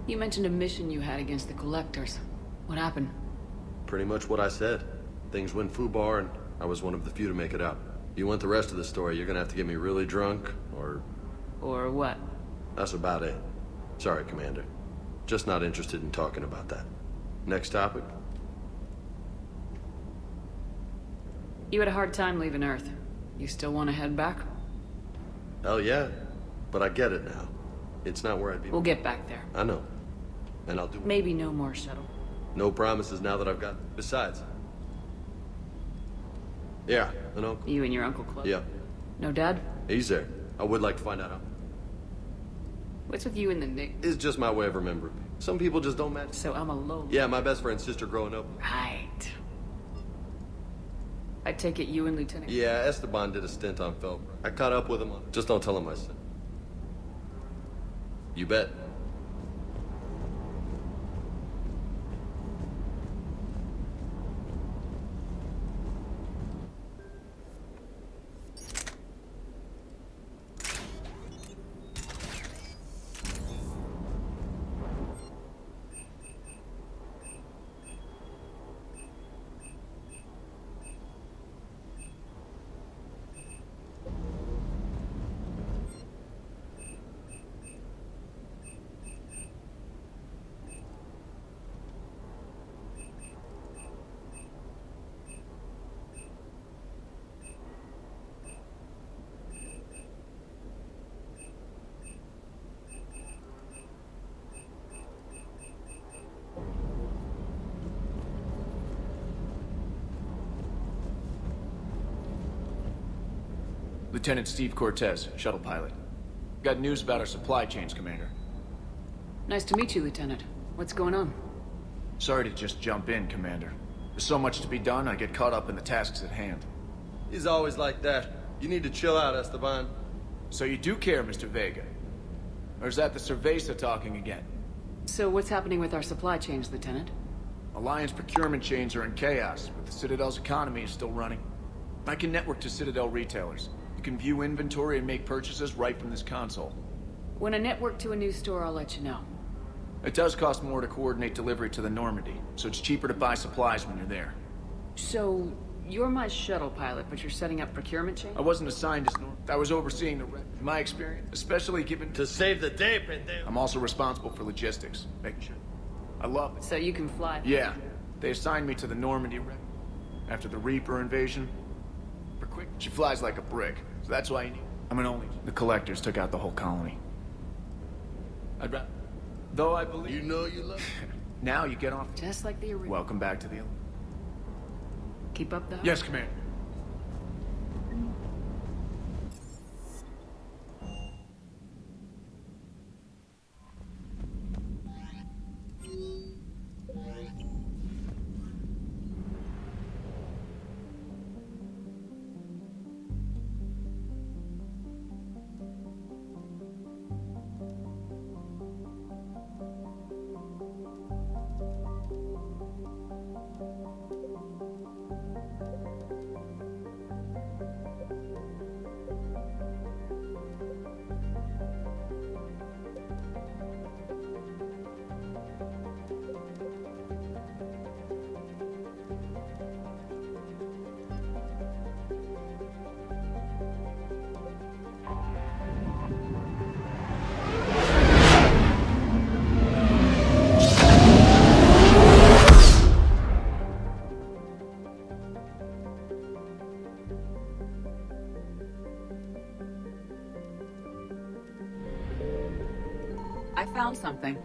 You mentioned a mission you had against the Collectors. What happened? Pretty much what I said. Things went foobar, and I was one of the few to make it out. You want the rest of the story, you're gonna have to get me really drunk, or... Or what? That's about it. Sorry, Commander. Just not interested in talking about that. Next topic? You had a hard time leaving Earth. You still want to head back? Hell yeah. But I get it now. It's not where I'd be... We'll get back there. I know. And I'll do... Maybe no more shuttle. No promises now that I've got... Besides... Yeah, an uncle. You and your Uncle Chloe? Yeah. No dad? He's there. I would like to find out how... What's with you and the Nick? It's just my way of remembering. Some people just don't match. So I'm a Lola. Yeah, my best friend's sister growing up. Right. I take it you and Lieutenant... Yeah, Esteban did a stint on Felbrook. I caught up with him on... Just don't tell him I said. You bet. Lieutenant Steve Cortez, shuttle pilot. Got news about our supply chains, Commander. Nice to meet you, Lieutenant. What's going on? Sorry to just jump in, Commander. There's so much to be done, I get caught up in the tasks at hand. He's always like that. You need to chill out, Esteban. So you do care, Mr. Vega? Or is that the Cerveza talking again? So what's happening with our supply chains, Lieutenant? Alliance procurement chains are in chaos, but the Citadel's economy is still running. I can network to Citadel retailers. You can view inventory and make purchases right from this console. When I network to a new store, I'll let you know. It does cost more to coordinate delivery to the Normandy, so it's cheaper to buy supplies when you're there. So, you're my shuttle pilot, but you're setting up procurement chains? I wasn't assigned as I was overseeing the in my experience, especially given to save the day, pendejo. I'm also responsible for logistics, making sure. I love it. So you can fly? Yeah. They assigned me to the Normandy after the Reaper invasion. For quick, she flies like a brick, so that's why you need. I'm an only. The Collectors took out the whole colony. I'd rather. Though I believe. You know you love. Now you get off. Just like the original. Welcome back to the. Keep up the. Yes, Commander. I found something.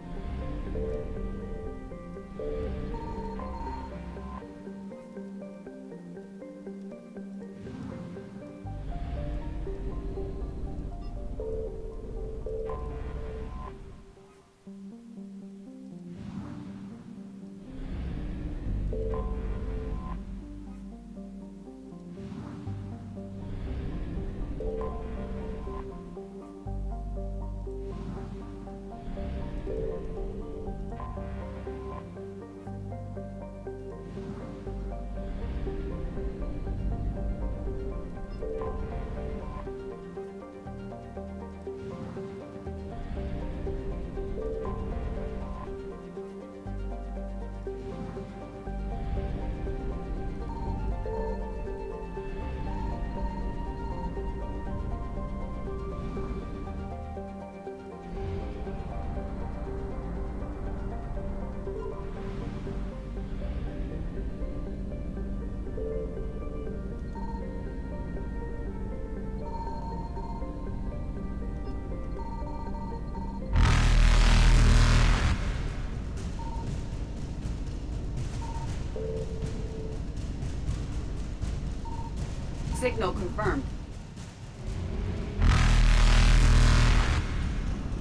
Signal confirmed.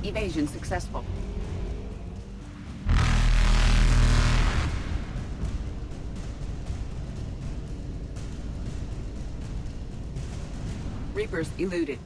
Evasion successful. Reapers eluded.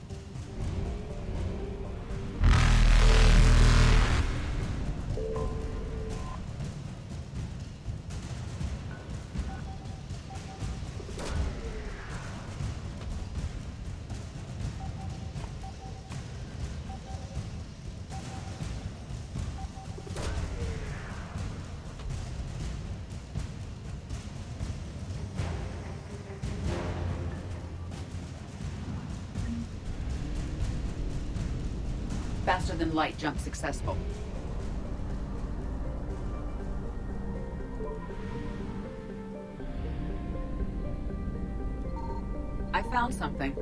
Faster than light jump successful. I found something.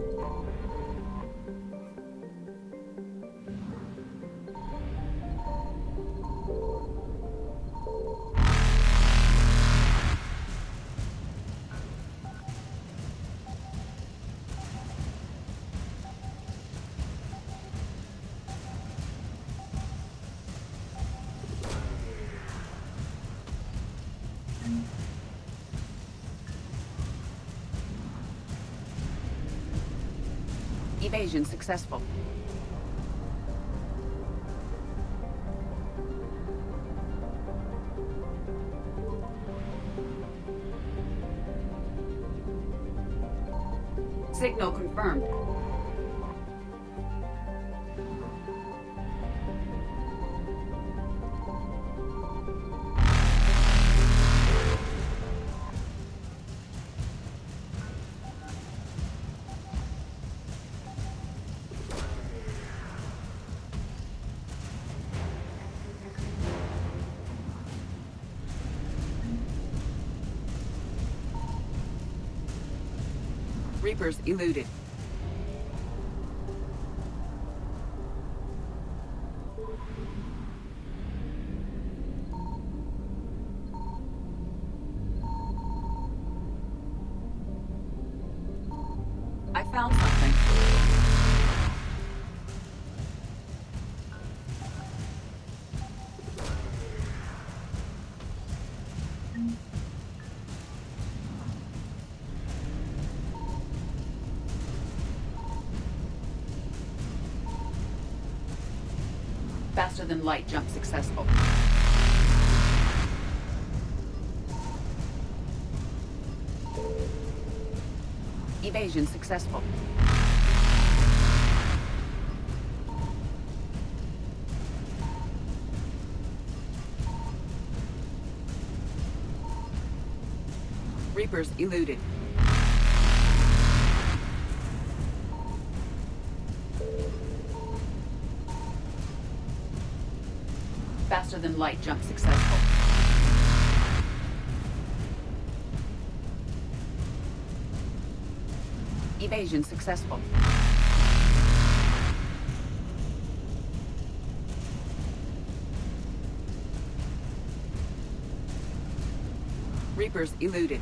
Evasion successful. Signal confirmed. Reapers eluded. I found something. Faster than light jump successful. Evasion successful. Reapers eluded. Faster than light jump successful. Evasion successful. Reapers eluded.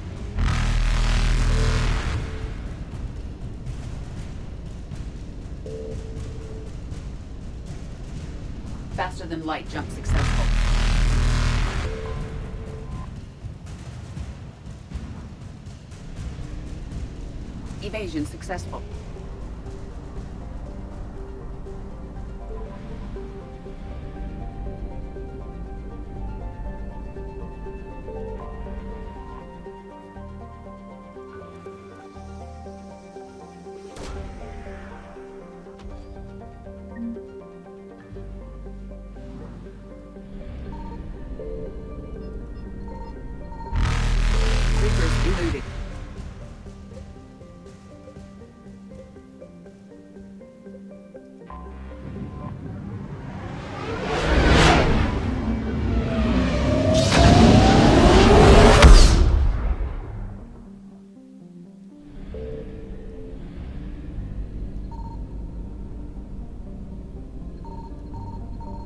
Faster than light jump successful. Evasion successful. Reapers eluded.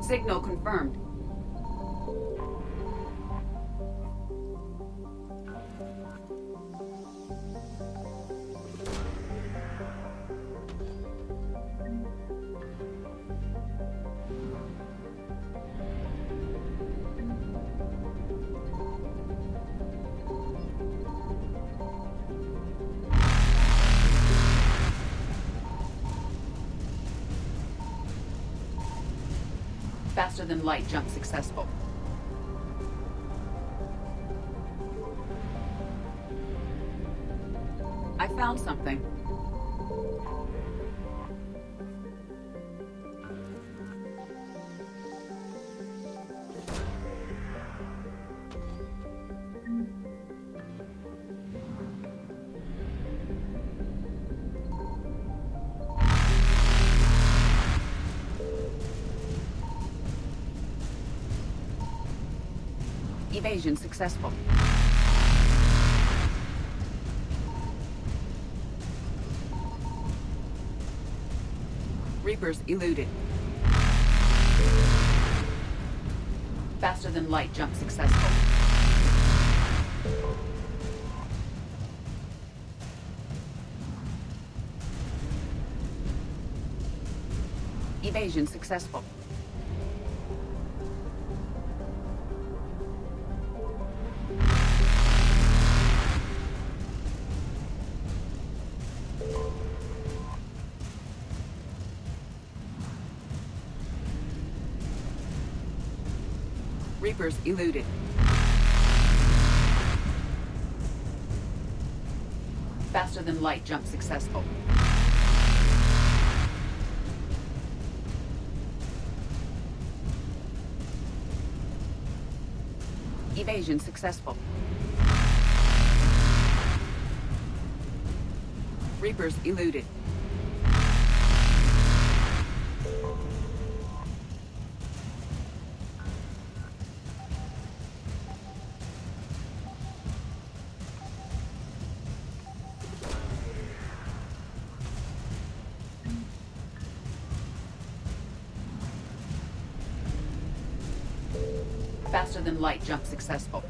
Signal confirmed. Faster than light jump successful. I found something. Evasion successful. Reapers eluded. Faster than light jump successful. Evasion successful. Reapers eluded. Faster than light jump successful. Evasion successful. Reapers eluded. Faster than light jump successful.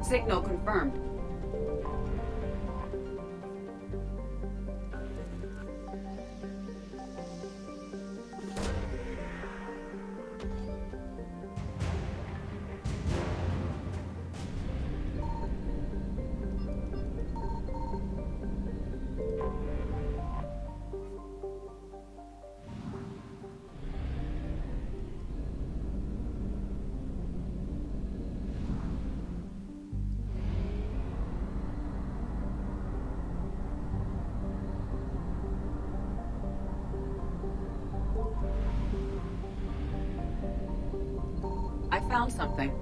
Signal confirmed. I found something.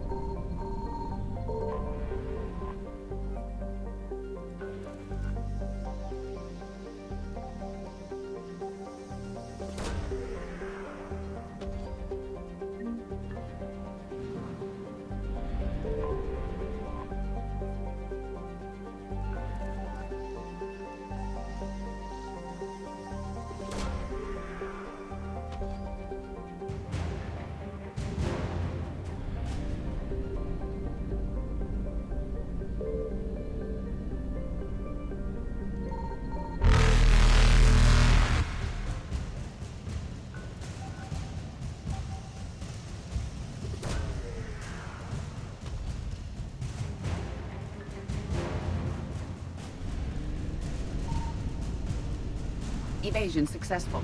Evasion successful.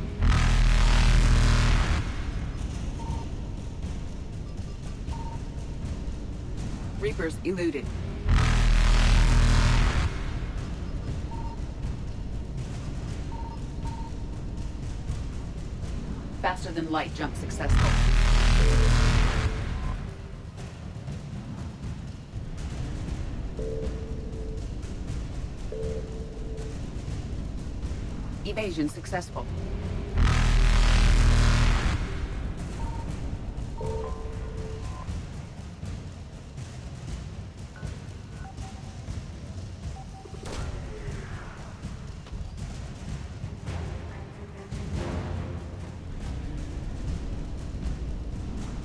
Reapers eluded. Faster than light jump successful. Evasion successful.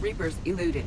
Reapers eluded.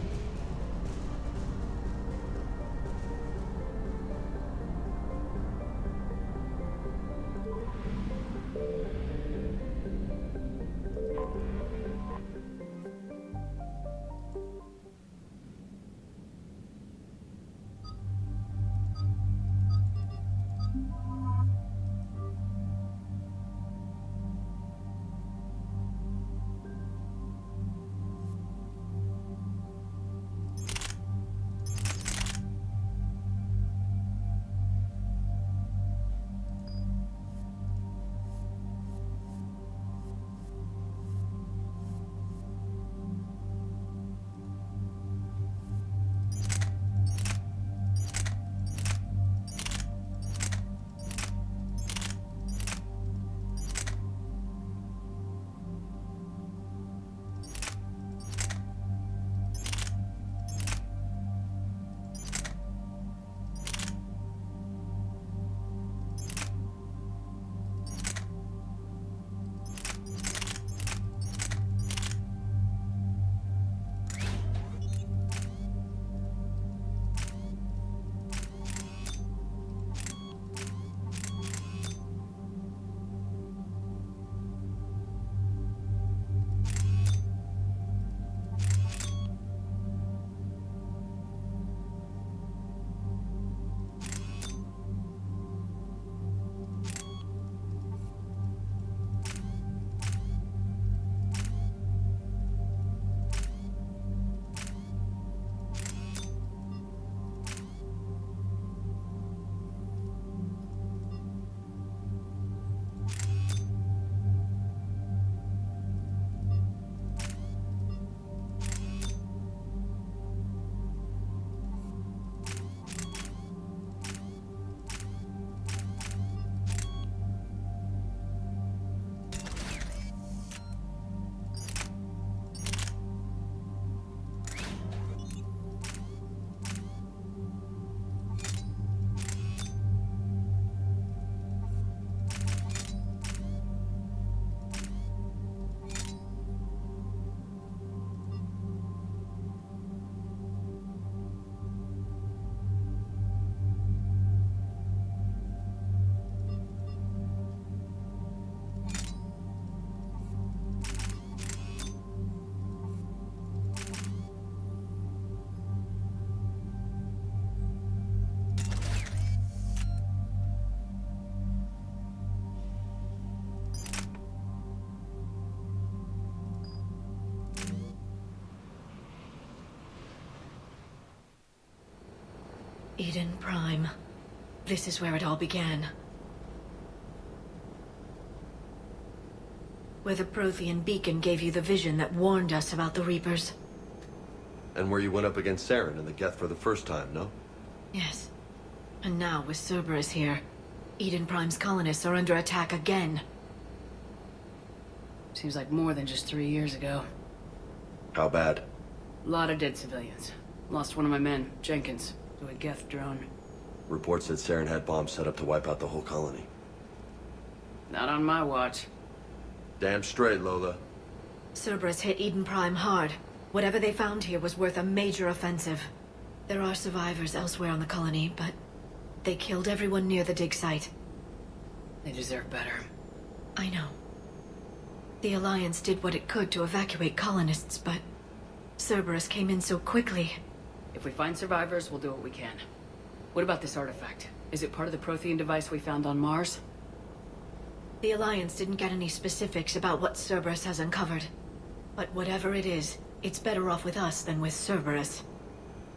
Eden Prime. This is where it all began. Where the Prothean beacon gave you the vision that warned us about the Reapers. And where you went up against Saren and the Geth for the first time, no? Yes. And now, with Cerberus here, Eden Prime's colonists are under attack again. Seems like more than just 3 years ago. How bad? A lot of dead civilians. Lost one of my men, Jenkins, to a Geth drone. Reports said Saren had bombs set up to wipe out the whole colony. Not on my watch. Damn straight, Lola. Cerberus hit Eden Prime hard. Whatever they found here was worth a major offensive. There are survivors elsewhere on the colony, but they killed everyone near the dig site. They deserve better. I know. The Alliance did what it could to evacuate colonists, but Cerberus came in so quickly. If we find survivors, we'll do what we can. What about this artifact? Is it part of the Prothean device we found on Mars? The Alliance didn't get any specifics about what Cerberus has uncovered. But whatever it is, it's better off with us than with Cerberus.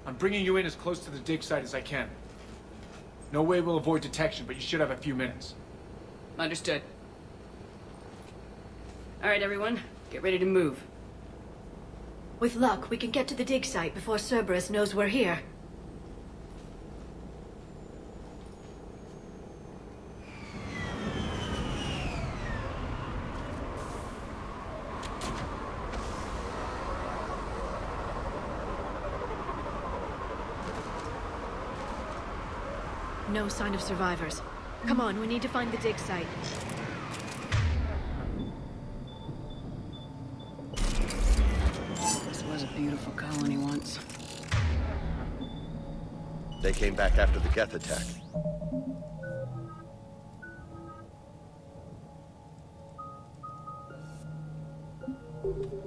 I'm bringing you in as close to the dig site as I can. No way we'll avoid detection, but you should have a few minutes. Understood. All right, everyone. Get ready to move. With luck, we can get to the dig site before Cerberus knows we're here. No sign of survivors. Come on, we need to find the dig site. This was a beautiful colony once. They came back after the Geth attack.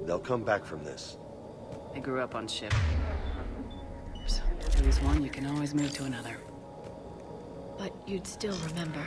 They'll come back from this. I grew up on ship. If you lose one, you can always move to another. But you'd still remember.